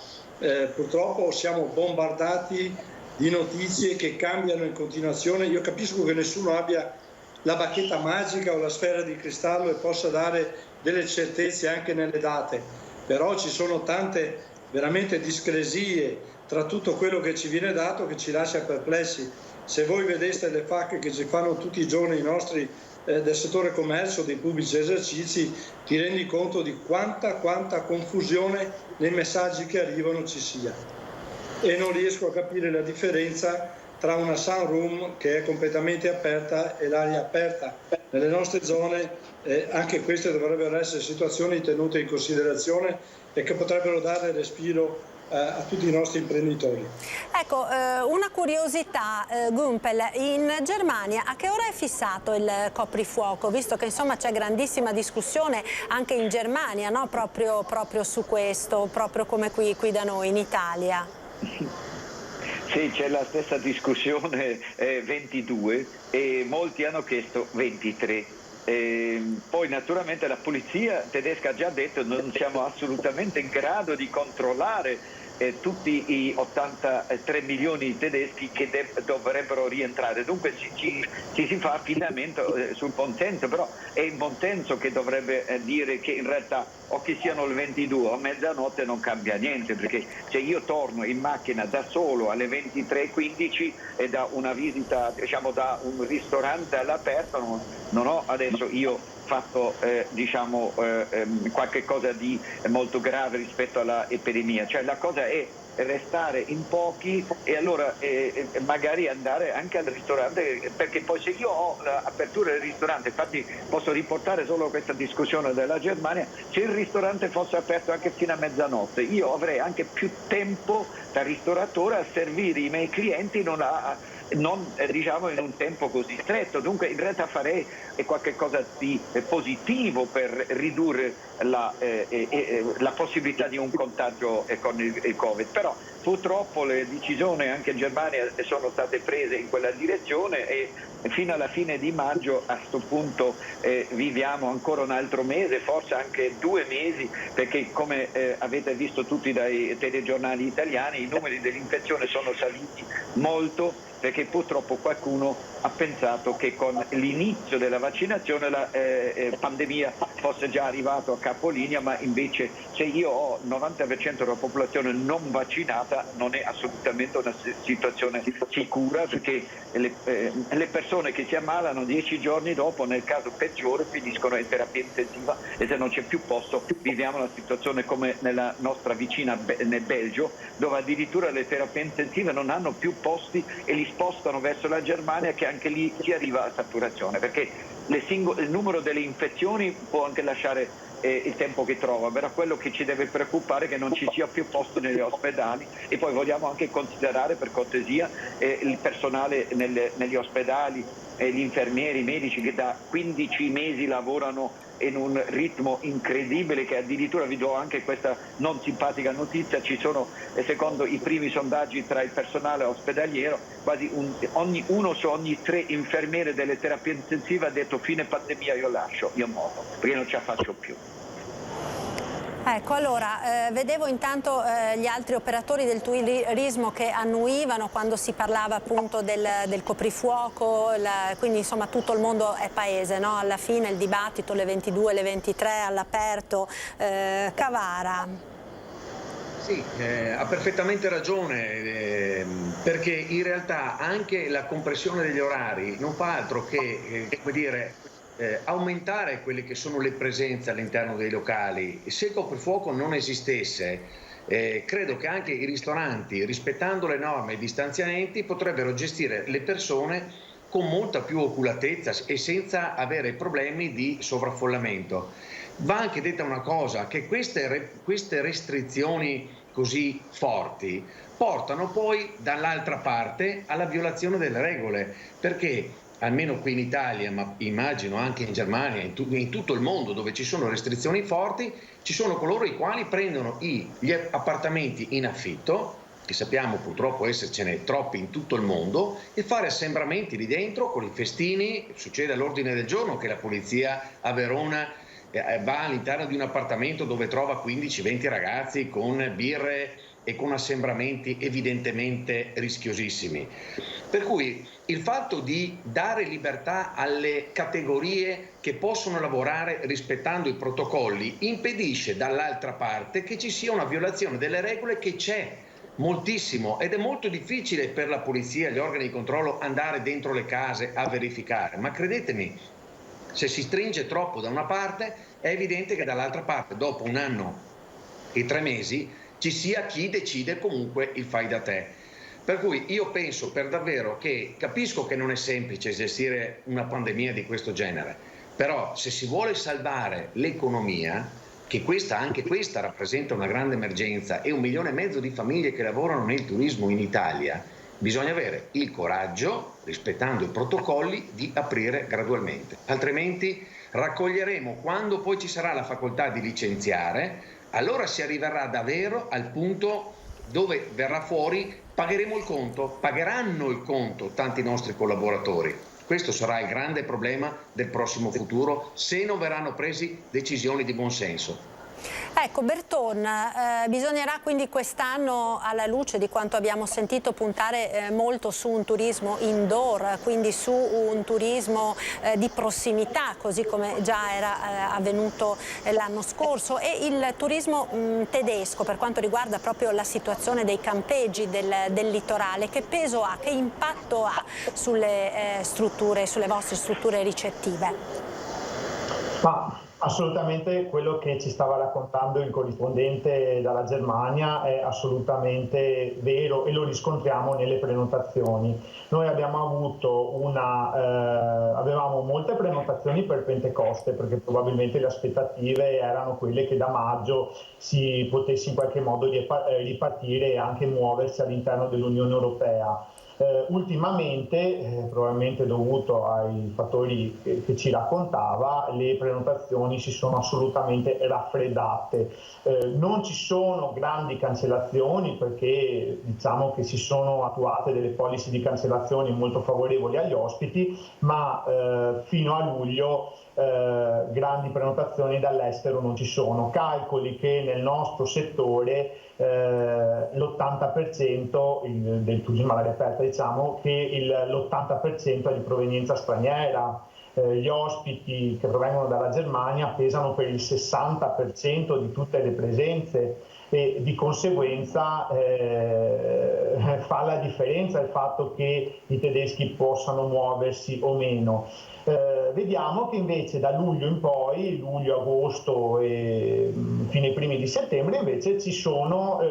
Purtroppo siamo bombardati di notizie che cambiano in continuazione. Io capisco che nessuno abbia la bacchetta magica o la sfera di cristallo e possa dare delle certezze anche nelle date, però ci sono tante veramente discresie tra tutto quello che ci viene dato che ci lascia perplessi. Se voi vedeste le FAQ che ci fanno tutti i giorni i nostri del settore commercio, dei pubblici esercizi, ti rendi conto di quanta confusione nei messaggi che arrivano ci sia. E non riesco a capire la differenza tra una sunroom che è completamente aperta e l'aria aperta. Nelle nostre zone anche queste dovrebbero essere situazioni tenute in considerazione e che potrebbero dare respiro a tutti i nostri imprenditori. Ecco, una curiosità, Gumpel, in Germania a che ora è fissato il coprifuoco? Visto che insomma c'è grandissima discussione anche in Germania, no? proprio su questo, proprio come qui da noi in Italia. Sì, c'è la stessa discussione 22 e molti hanno chiesto 23. Poi naturalmente la polizia tedesca ha già detto che non siamo assolutamente in grado di controllare tutti i 83 milioni di tedeschi che dovrebbero rientrare, dunque ci si fa affidamento sul buonsenso, però è il buonsenso che dovrebbe dire che in realtà o che siano le 22 o a mezzanotte non cambia niente, perché se io torno in macchina da solo alle 23:15 e da una visita, diciamo da un ristorante all'aperto, non ho adesso io fatto qualche cosa di molto grave rispetto all'epidemia, cioè la cosa è restare in pochi e allora magari andare anche al ristorante, perché poi se io ho l'apertura del ristorante, infatti posso riportare solo questa discussione della Germania, se il ristorante fosse aperto anche fino a mezzanotte io avrei anche più tempo da ristoratore a servire i miei clienti, non diciamo in un tempo così stretto, dunque in realtà farei qualche cosa di positivo per ridurre la possibilità di un contagio con il Covid, però purtroppo le decisioni anche in Germania sono state prese in quella direzione e fino alla fine di maggio a questo punto viviamo ancora un altro mese, forse anche 2 mesi, perché come avete visto tutti dai telegiornali italiani i numeri dell'infezione sono saliti molto perché purtroppo qualcuno ha pensato che con l'inizio della vaccinazione la pandemia fosse già arrivato a capolinea, ma invece se io ho il 90% della popolazione non vaccinata non è assolutamente una situazione sicura, perché le persone che si ammalano 10 giorni dopo, nel caso peggiore, finiscono in terapia intensiva, e se non c'è più posto viviamo una situazione come nella nostra vicina nel Belgio, dove addirittura le terapie intensive non hanno più posti e li spostano verso la Germania, che anche lì si arriva a saturazione, perché il numero delle infezioni può anche lasciare il tempo che trova, però quello che ci deve preoccupare è che non ci sia più posto negli ospedali. E poi vogliamo anche considerare, per cortesia, il personale negli ospedali, gli infermieri, i medici che da 15 mesi lavorano in un ritmo incredibile, che addirittura vi do anche questa non simpatica notizia: ci sono, secondo i primi sondaggi tra il personale ospedaliero, quasi uno su ogni 3 infermiere delle terapie intensive ha detto fine pandemia io lascio, io muovo, perché non ce la faccio più. Ecco, allora, vedevo intanto gli altri operatori del turismo che annuivano quando si parlava appunto del coprifuoco, quindi insomma tutto il mondo è paese, no? Alla fine il dibattito le 22, le 23 all'aperto. Cavara. Sì, ha perfettamente ragione, perché in realtà anche la compressione degli orari non fa altro che, come dire, aumentare quelle che sono le presenze all'interno dei locali. Se il coprifuoco non esistesse, credo che anche i ristoranti, rispettando le norme e i distanziamenti, potrebbero gestire le persone con molta più oculatezza e senza avere problemi di sovraffollamento. Va anche detta una cosa, che queste restrizioni così forti portano poi dall'altra parte alla violazione delle regole, perché almeno qui in Italia, ma immagino anche in Germania, in tutto il mondo dove ci sono restrizioni forti, ci sono coloro i quali prendono gli appartamenti in affitto, che sappiamo purtroppo essercene troppi in tutto il mondo, e fare assembramenti lì dentro con i festini. Succede all'ordine del giorno che la polizia a Verona va all'interno di un appartamento dove trova 15-20 ragazzi con birre e con assembramenti evidentemente rischiosissimi. Per cui il fatto di dare libertà alle categorie che possono lavorare rispettando i protocolli impedisce dall'altra parte che ci sia una violazione delle regole, che c'è moltissimo, ed è molto difficile per la polizia, gli organi di controllo, andare dentro le case a verificare. Ma credetemi, se si stringe troppo da una parte è evidente che dall'altra parte, dopo 1 anno e 3 mesi, ci sia chi decide comunque il fai da te. Per cui io penso per davvero che, capisco che non è semplice gestire una pandemia di questo genere, però se si vuole salvare l'economia, che anche questa rappresenta una grande emergenza, e 1,5 milioni di famiglie che lavorano nel turismo in Italia, bisogna avere il coraggio, rispettando i protocolli, di aprire gradualmente. Altrimenti raccoglieremo, quando poi ci sarà la facoltà di licenziare, allora si arriverà davvero al punto dove verrà fuori: pagheranno il conto tanti nostri collaboratori. Questo sarà il grande problema del prossimo futuro, se non verranno presi decisioni di buon senso. Ecco, Berton, bisognerà quindi quest'anno, alla luce di quanto abbiamo sentito, puntare molto su un turismo indoor, quindi su un turismo di prossimità, così come già era avvenuto l'anno scorso. E il turismo tedesco, per quanto riguarda proprio la situazione dei campeggi del litorale, che peso ha, che impatto ha sulle vostre strutture ricettive? Assolutamente, quello che ci stava raccontando il corrispondente dalla Germania è assolutamente vero, e lo riscontriamo nelle prenotazioni. Noi avevamo molte prenotazioni per Pentecoste, perché probabilmente le aspettative erano quelle che da maggio si potesse in qualche modo ripartire e anche muoversi all'interno dell'Unione Europea. Ultimamente, probabilmente dovuto ai fattori che ci raccontava, le prenotazioni si sono assolutamente raffreddate. Non ci sono grandi cancellazioni, perché diciamo che si sono attuate delle policy di cancellazioni molto favorevoli agli ospiti, ma fino a luglio grandi prenotazioni dall'estero non ci sono. Calcoli che nel nostro settore l'80% del turismo all'aria aperta, diciamo che l'80% è di provenienza straniera. Gli ospiti che provengono dalla Germania pesano per il 60% di tutte le presenze e di conseguenza fa la differenza il fatto che i tedeschi possano muoversi o meno. Vediamo che invece da luglio in poi, luglio, agosto e fino ai primi di settembre invece ci sono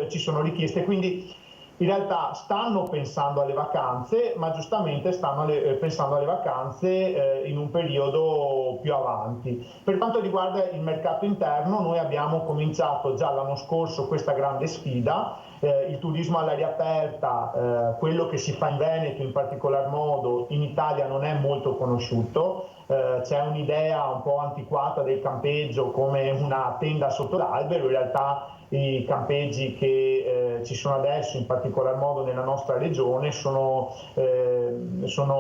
richieste, quindi in realtà stanno pensando alle vacanze, ma giustamente stanno pensando alle vacanze in un periodo più avanti. Per quanto riguarda il mercato interno, noi abbiamo cominciato già l'anno scorso questa grande sfida. Il turismo all'aria aperta, quello che si fa in Veneto in particolar modo, in Italia non è molto conosciuto. C'è un'idea un po' antiquata del campeggio come una tenda sotto l'albero. In realtà i campeggi che ci sono adesso, in particolar modo nella nostra regione, sono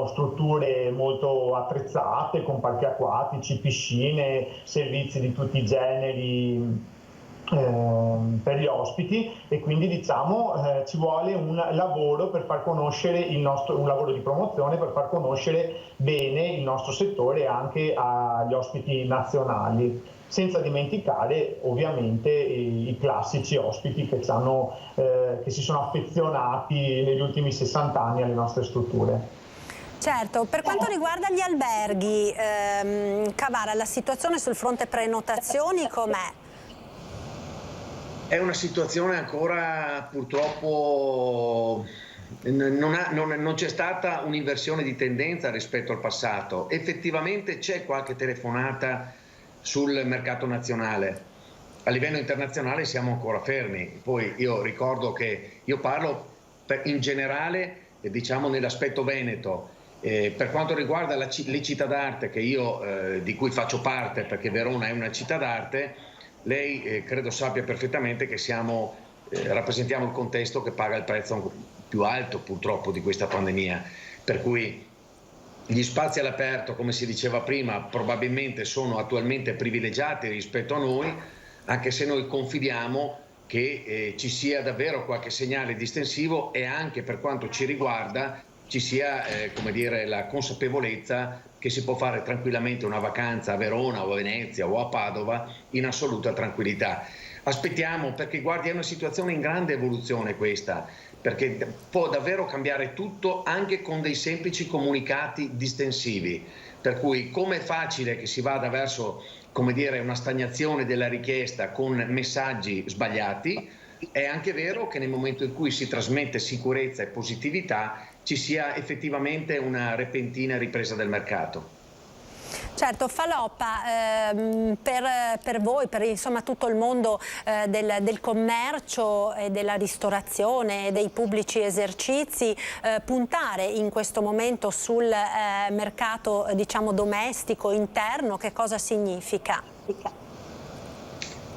strutture molto attrezzate, con parchi acquatici, piscine, servizi di tutti i generi per gli ospiti, e quindi diciamo ci vuole un lavoro per far conoscere un lavoro di promozione per far conoscere bene il nostro settore anche agli ospiti nazionali, senza dimenticare ovviamente i classici ospiti che si sono affezionati negli ultimi 60 anni alle nostre strutture. Certo, per quanto riguarda gli alberghi, Cavara, la situazione sul fronte prenotazioni com'è? È una situazione ancora purtroppo, non c'è stata un'inversione di tendenza rispetto al passato. Effettivamente c'è qualche telefonata sul mercato nazionale. A livello internazionale siamo ancora fermi. Poi io ricordo che io parlo in generale, diciamo nell'aspetto veneto. Per quanto riguarda le città d'arte di cui faccio parte, perché Verona è una città d'arte, lei credo sappia perfettamente che rappresentiamo il contesto che paga il prezzo più alto purtroppo di questa pandemia, per cui gli spazi all'aperto, come si diceva prima, probabilmente sono attualmente privilegiati rispetto a noi, anche se noi confidiamo che ci sia davvero qualche segnale distensivo e anche per quanto ci riguarda ci sia la consapevolezza che si può fare tranquillamente una vacanza a Verona o a Venezia o a Padova in assoluta tranquillità. Aspettiamo, perché guardi, è una situazione in grande evoluzione questa, perché può davvero cambiare tutto anche con dei semplici comunicati distensivi, per cui come è facile che si vada verso una stagnazione della richiesta con messaggi sbagliati, è anche vero che nel momento in cui si trasmette sicurezza e positività ci sia effettivamente una repentina ripresa del mercato. Certo, Faloppa, per voi, per insomma tutto il mondo del commercio e della ristorazione e dei pubblici esercizi, puntare in questo momento sul mercato diciamo domestico, interno, che cosa significa?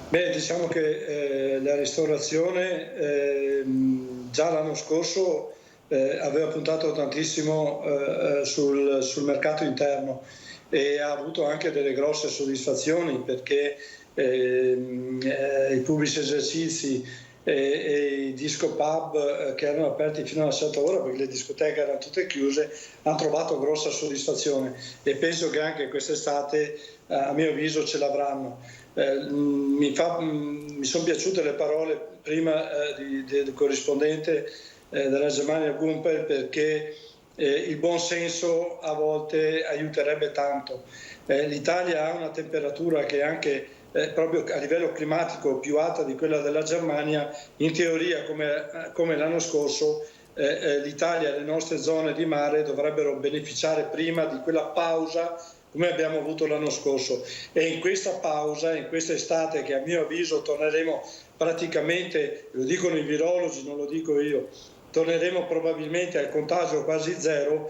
Beh, diciamo che la ristorazione già l'anno scorso aveva puntato tantissimo sul mercato interno e ha avuto anche delle grosse soddisfazioni, perché i pubblici esercizi e i disco pub che erano aperti fino a una certa ora, perché le discoteche erano tutte chiuse, hanno trovato grossa soddisfazione e penso che anche quest'estate a mio avviso ce l'avranno. Mi sono piaciute le parole prima del corrispondente della Germania Gumpel, perché il buon senso a volte aiuterebbe tanto. L'Italia ha una temperatura che è anche proprio a livello climatico più alta di quella della Germania. In teoria, come l'anno scorso, l'Italia e le nostre zone di mare dovrebbero beneficiare prima di quella pausa come abbiamo avuto l'anno scorso, e in questa pausa, in questa estate, che a mio avviso torneremo praticamente, lo dicono i virologi, non lo dico io, torneremo probabilmente al contagio quasi zero,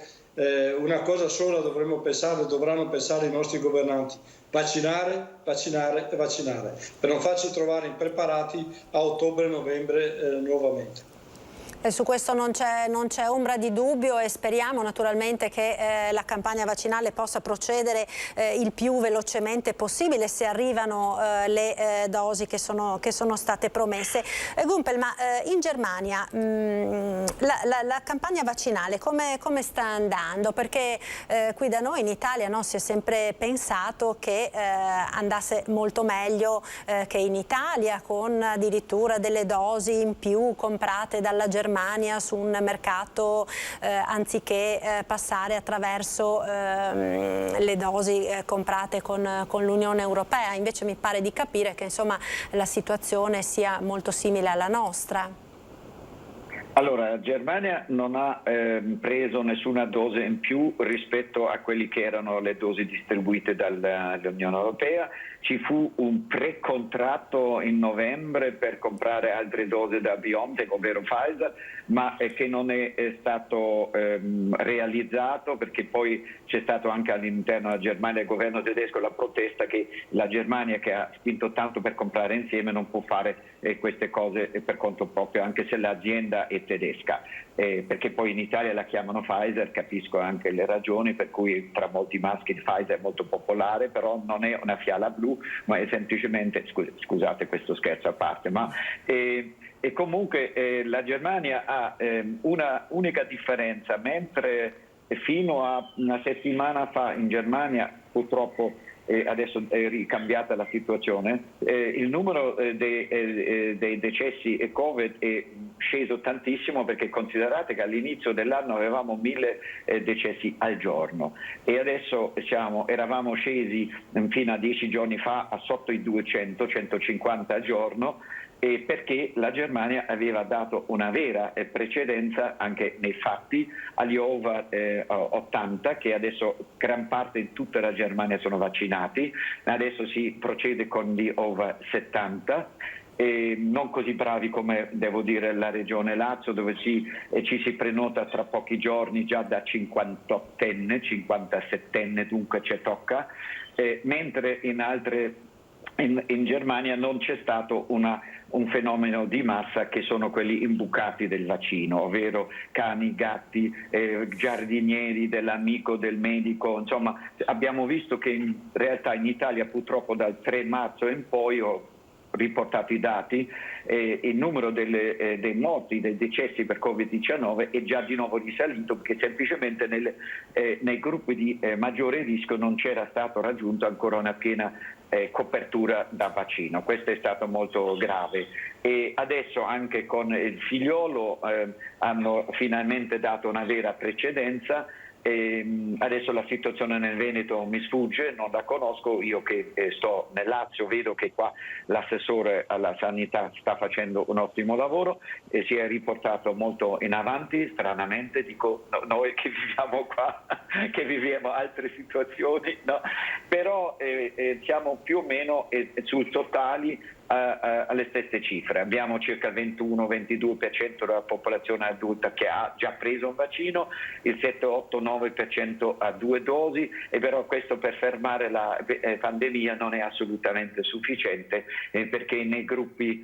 una cosa sola dovranno pensare i nostri governanti: vaccinare, vaccinare e vaccinare, per non farci trovare impreparati a ottobre-novembre nuovamente. E su questo non c'è ombra di dubbio, e speriamo naturalmente che la campagna vaccinale possa procedere il più velocemente possibile, se arrivano le dosi che sono state promesse. Gumpel, ma in Germania la campagna vaccinale come sta andando? Perché qui da noi in Italia, no, si è sempre pensato che andasse molto meglio che in Italia, con addirittura delle dosi in più comprate dalla Germania su un mercato anziché passare attraverso le dosi comprate con l'Unione Europea. Invece mi pare di capire che insomma la situazione sia molto simile alla nostra. Allora, la Germania non ha preso nessuna dose in più rispetto a quelli che erano le dosi distribuite dall'Unione Europea. Ci fu un pre-contratto in novembre per comprare altre dosi da BioNTech, ovvero Pfizer, ma che non è stato realizzato, perché poi c'è stato anche all'interno della Germania, il governo tedesco, la protesta che la Germania, che ha spinto tanto per comprare insieme, non può fare queste cose per conto proprio, anche se l'azienda è tedesca, perché poi in Italia la chiamano Pfizer. Capisco anche le ragioni per cui tra molti maschi il Pfizer è molto popolare, però non è una fiala blu, ma è semplicemente, scusate questo scherzo a parte, ma e comunque la Germania ha una unica differenza, mentre fino a una settimana fa in Germania, purtroppo adesso è ricambiata la situazione, il numero dei decessi Covid è sceso tantissimo, perché considerate che all'inizio dell'anno avevamo 1000 decessi al giorno e adesso eravamo scesi fino a 10 giorni fa a sotto i 200, 150 al giorno, perché la Germania aveva dato una vera precedenza anche nei fatti agli over 80, che adesso gran parte di tutta la Germania sono vaccinati, adesso si procede con gli over 70. Non così bravi come, devo dire, la regione Lazio, dove ci si prenota tra pochi giorni già da 58enne, 57enne, dunque ci tocca, mentre in Germania non c'è stato un fenomeno di massa, che sono quelli imbucati del vaccino, ovvero cani, gatti, giardinieri dell'amico, del medico. Insomma, abbiamo visto che in realtà in Italia, purtroppo dal 3 marzo in poi, ho riportato i dati, il numero dei morti, dei decessi per Covid-19 è già di nuovo risalito, perché semplicemente nei gruppi di maggiore rischio non c'era stato raggiunto ancora una piena copertura da vaccino. Questo è stato molto grave, e adesso anche con il figliolo hanno finalmente dato una vera precedenza. Adesso la situazione nel Veneto mi sfugge, non la conosco, io che sto nel Lazio vedo che qua l'assessore alla sanità sta facendo un ottimo lavoro e si è riportato molto in avanti, stranamente, dico noi che viviamo qua, che viviamo altre situazioni, no? Però siamo più o meno sui totali alle stesse cifre. Abbiamo circa il 21-22% della popolazione adulta che ha già preso un vaccino, il 7-8-9% ha 2 dosi, e però questo per fermare la pandemia non è assolutamente sufficiente, perché nei gruppi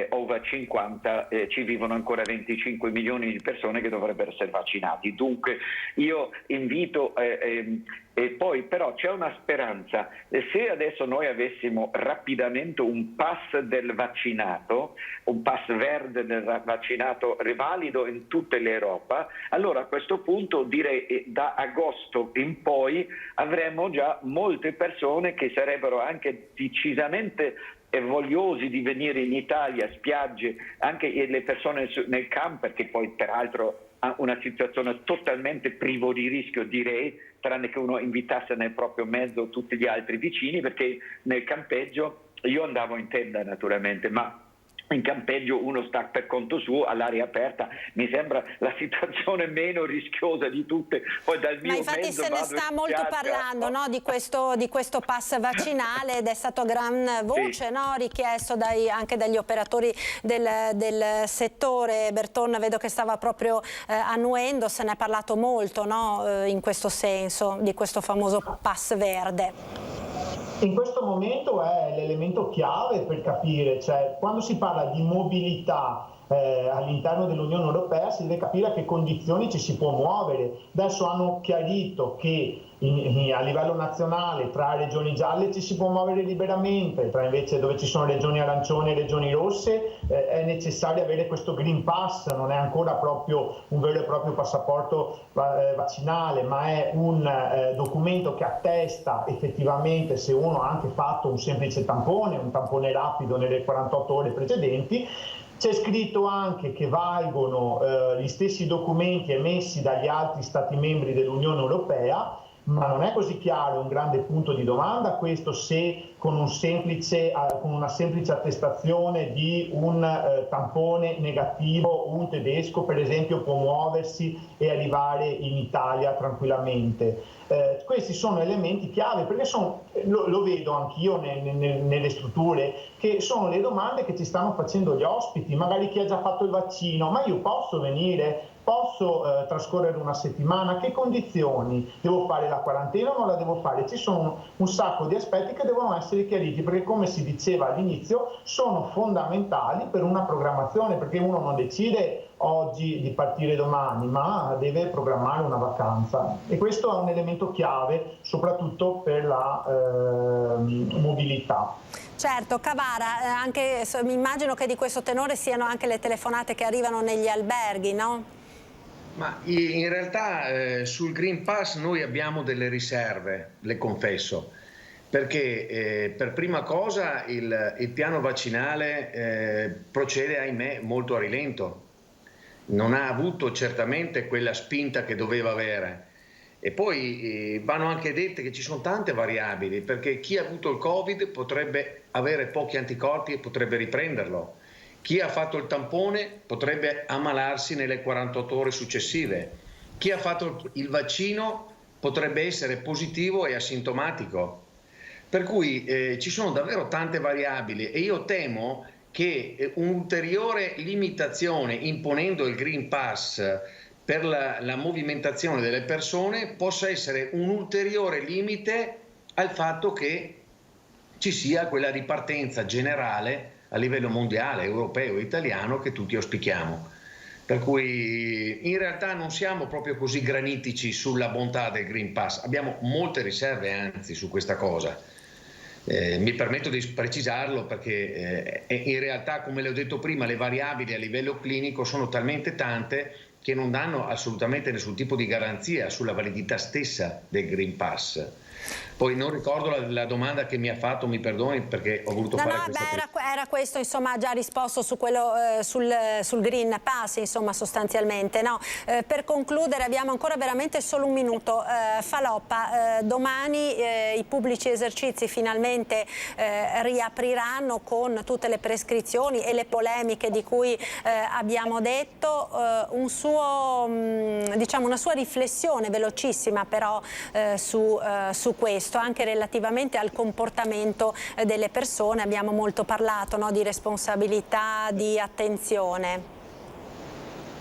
over 50 ci vivono ancora 25 milioni di persone che dovrebbero essere vaccinati. Dunque io invito, e poi però c'è una speranza, se adesso noi avessimo rapidamente un pass del vaccinato, un pass verde del vaccinato rivalido in tutta l'Europa, allora a questo punto direi da agosto in poi avremmo già molte persone che sarebbero anche decisamente vogliosi di venire in Italia, spiagge, anche le persone nel camper, che poi peraltro ha una situazione totalmente privo di rischio, direi, tranne che uno invitasse nel proprio mezzo tutti gli altri vicini, perché nel campeggio, io andavo in tenda naturalmente, ma in campeggio uno sta per conto suo all'aria aperta, mi sembra la situazione meno rischiosa di tutte. Poi dal mio Ma infatti se ne sta molto parlando, no? di questo pass vaccinale, ed è stato a gran voce, sì, no? richiesto anche dagli operatori del settore. Berton vedo che stava proprio annuendo, se ne è parlato molto, no? In questo senso, di questo famoso pass verde. In questo momento è l'elemento chiave per capire, cioè quando si parla di mobilità all'interno dell'Unione Europea si deve capire a che condizioni ci si può muovere. Adesso hanno chiarito che a livello nazionale tra regioni gialle ci si può muovere liberamente, tra invece dove ci sono regioni arancioni e regioni rosse è necessario avere questo Green Pass, non è ancora proprio un vero e proprio passaporto vaccinale, ma è un documento che attesta effettivamente se uno ha anche fatto un semplice tampone, un tampone rapido nelle 48 ore precedenti. C'è scritto anche che valgono gli stessi documenti emessi dagli altri Stati membri dell'Unione Europea, ma non è così chiaro, un grande punto di domanda questo, se con una semplice attestazione di un tampone negativo un tedesco per esempio può muoversi e arrivare in Italia tranquillamente. Questi sono elementi chiave perché lo vedo anch'io nelle strutture, che sono le domande che ci stanno facendo gli ospiti, magari chi ha già fatto il vaccino, ma io posso venire? Posso trascorrere una settimana? Che condizioni? Devo fare la quarantena o non la devo fare? Ci sono un sacco di aspetti che devono essere chiariti perché, come si diceva all'inizio, sono fondamentali per una programmazione, perché uno non decide oggi di partire domani, ma deve programmare una vacanza e questo è un elemento chiave soprattutto per la mobilità. Certo, Cavara, anche mi immagino che di questo tenore siano anche le telefonate che arrivano negli alberghi, no? Ma in realtà sul Green Pass noi abbiamo delle riserve, le confesso, perché per prima cosa il piano vaccinale procede, ahimè, molto a rilento, non ha avuto certamente quella spinta che doveva avere. E poi vanno anche dette che ci sono tante variabili, perché chi ha avuto il Covid potrebbe avere pochi anticorpi e potrebbe riprenderlo. Chi ha fatto il tampone potrebbe ammalarsi nelle 48 ore successive. Chi ha fatto il vaccino potrebbe essere positivo e asintomatico. Per cui ci sono davvero tante variabili e io temo che un'ulteriore limitazione imponendo il Green Pass per la movimentazione delle persone possa essere un ulteriore limite al fatto che ci sia quella ripartenza generale a livello mondiale, europeo, italiano che tutti auspichiamo. Per cui in realtà non siamo proprio così granitici sulla bontà del Green Pass, abbiamo molte riserve anzi su questa cosa. Mi permetto di precisarlo perché in realtà, come le ho detto prima, le variabili a livello clinico sono talmente tante che non danno assolutamente nessun tipo di garanzia sulla validità stessa del Green Pass. Poi non ricordo la domanda che mi ha fatto, mi perdoni perché ho voluto fare questa era questo, insomma, ha già risposto su quello sul Green Pass, insomma, sostanzialmente, no? Per concludere abbiamo ancora veramente solo un minuto. Faloppa, domani i pubblici esercizi finalmente riapriranno con tutte le prescrizioni e le polemiche di cui abbiamo detto, diciamo una sua riflessione velocissima però su questo, anche relativamente al comportamento delle persone. Abbiamo molto parlato, no, di responsabilità, di attenzione.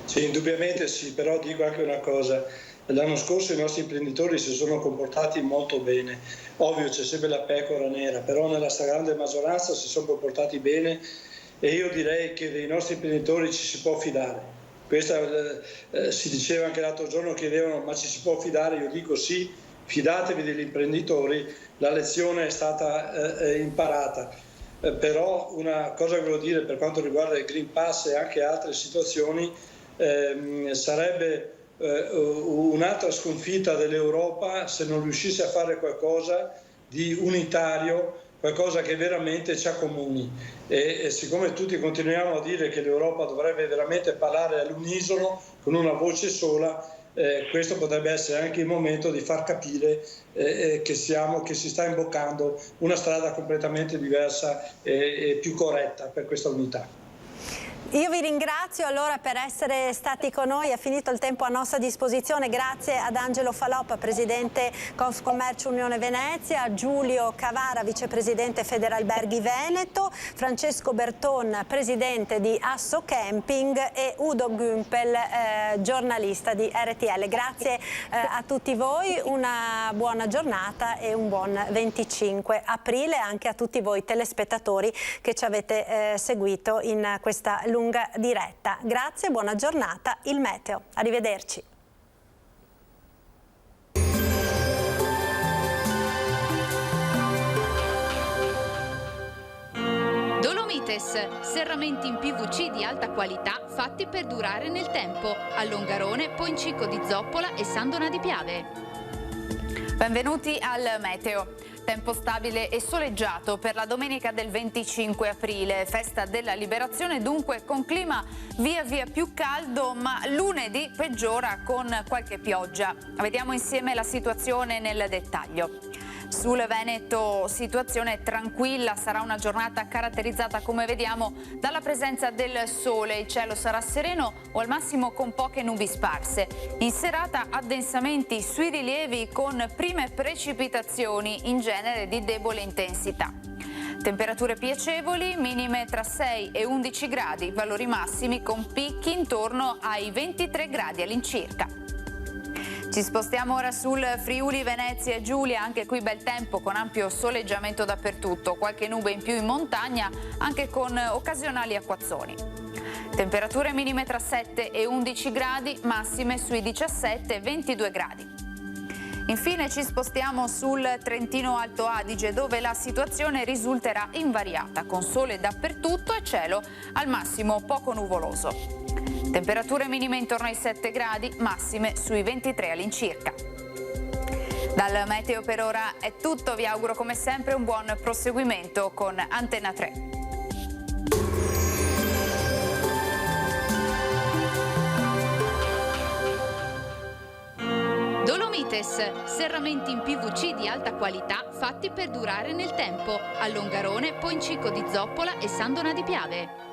Sì, indubbiamente sì, però dico anche una cosa. L'anno scorso i nostri imprenditori si sono comportati molto bene. Ovvio c'è sempre la pecora nera, però nella stragrande maggioranza si sono comportati bene e io direi che dei nostri imprenditori ci si può fidare. Questa si diceva anche l'altro giorno, chiedevano ma ci si può fidare? Io dico sì. Fidatevi degli imprenditori, la lezione è stata imparata. Però una cosa che volevo dire per quanto riguarda il Green Pass e anche altre situazioni, sarebbe un'altra sconfitta dell'Europa se non riuscisse a fare qualcosa di unitario, qualcosa che veramente ci accomuni. E siccome tutti continuiamo a dire che l'Europa dovrebbe veramente parlare all'unisono, con una voce sola, questo potrebbe essere anche il momento di far capire che si sta imboccando una strada completamente diversa e più corretta per questa unità. Io vi ringrazio allora per essere stati con noi, è finito il tempo a nostra disposizione. Grazie ad Angelo Faloppa, presidente Confcommercio Unione Venezia, a Giulio Cavara, vicepresidente Federalberghi Veneto, Francesco Berton, presidente di Asso Camping, e Udo Gümpel, giornalista di RTL. Grazie a tutti voi, una buona giornata e un buon 25 aprile anche a tutti voi telespettatori che ci avete seguito in questa lunga lunga diretta. Grazie, buona giornata, il meteo. Arrivederci. Dolomites, serramenti in PVC di alta qualità fatti per durare nel tempo. A Longarone, Poncico di Zoppola e Sandona di Piave. Benvenuti al meteo. Tempo stabile e soleggiato per la domenica del 25 aprile, festa della liberazione, dunque con clima via via più caldo, ma lunedì peggiora con qualche pioggia. Vediamo insieme la situazione nel dettaglio. Sul Veneto situazione tranquilla, sarà una giornata caratterizzata, come vediamo, dalla presenza del sole. Il cielo sarà sereno o al massimo con poche nubi sparse. In serata addensamenti sui rilievi con prime precipitazioni, in genere di debole intensità. Temperature piacevoli, minime tra 6 e 11 gradi, valori massimi con picchi intorno ai 23 gradi all'incirca. Ci spostiamo ora sul Friuli, Venezia e Giulia, anche qui bel tempo con ampio soleggiamento dappertutto, qualche nube in più in montagna, anche con occasionali acquazzoni. Temperature minime tra 7 e 11 gradi, massime sui 17 e 22 gradi. Infine ci spostiamo sul Trentino Alto Adige, dove la situazione risulterà invariata, con sole dappertutto e cielo al massimo poco nuvoloso. Temperature minime intorno ai 7 gradi, massime sui 23 all'incirca. Dal meteo per ora è tutto, vi auguro come sempre un buon proseguimento con Antenna 3. Dolomites, serramenti in PVC di alta qualità fatti per durare nel tempo. A Longarone, Poncico di Zoppola e Sandona di Piave.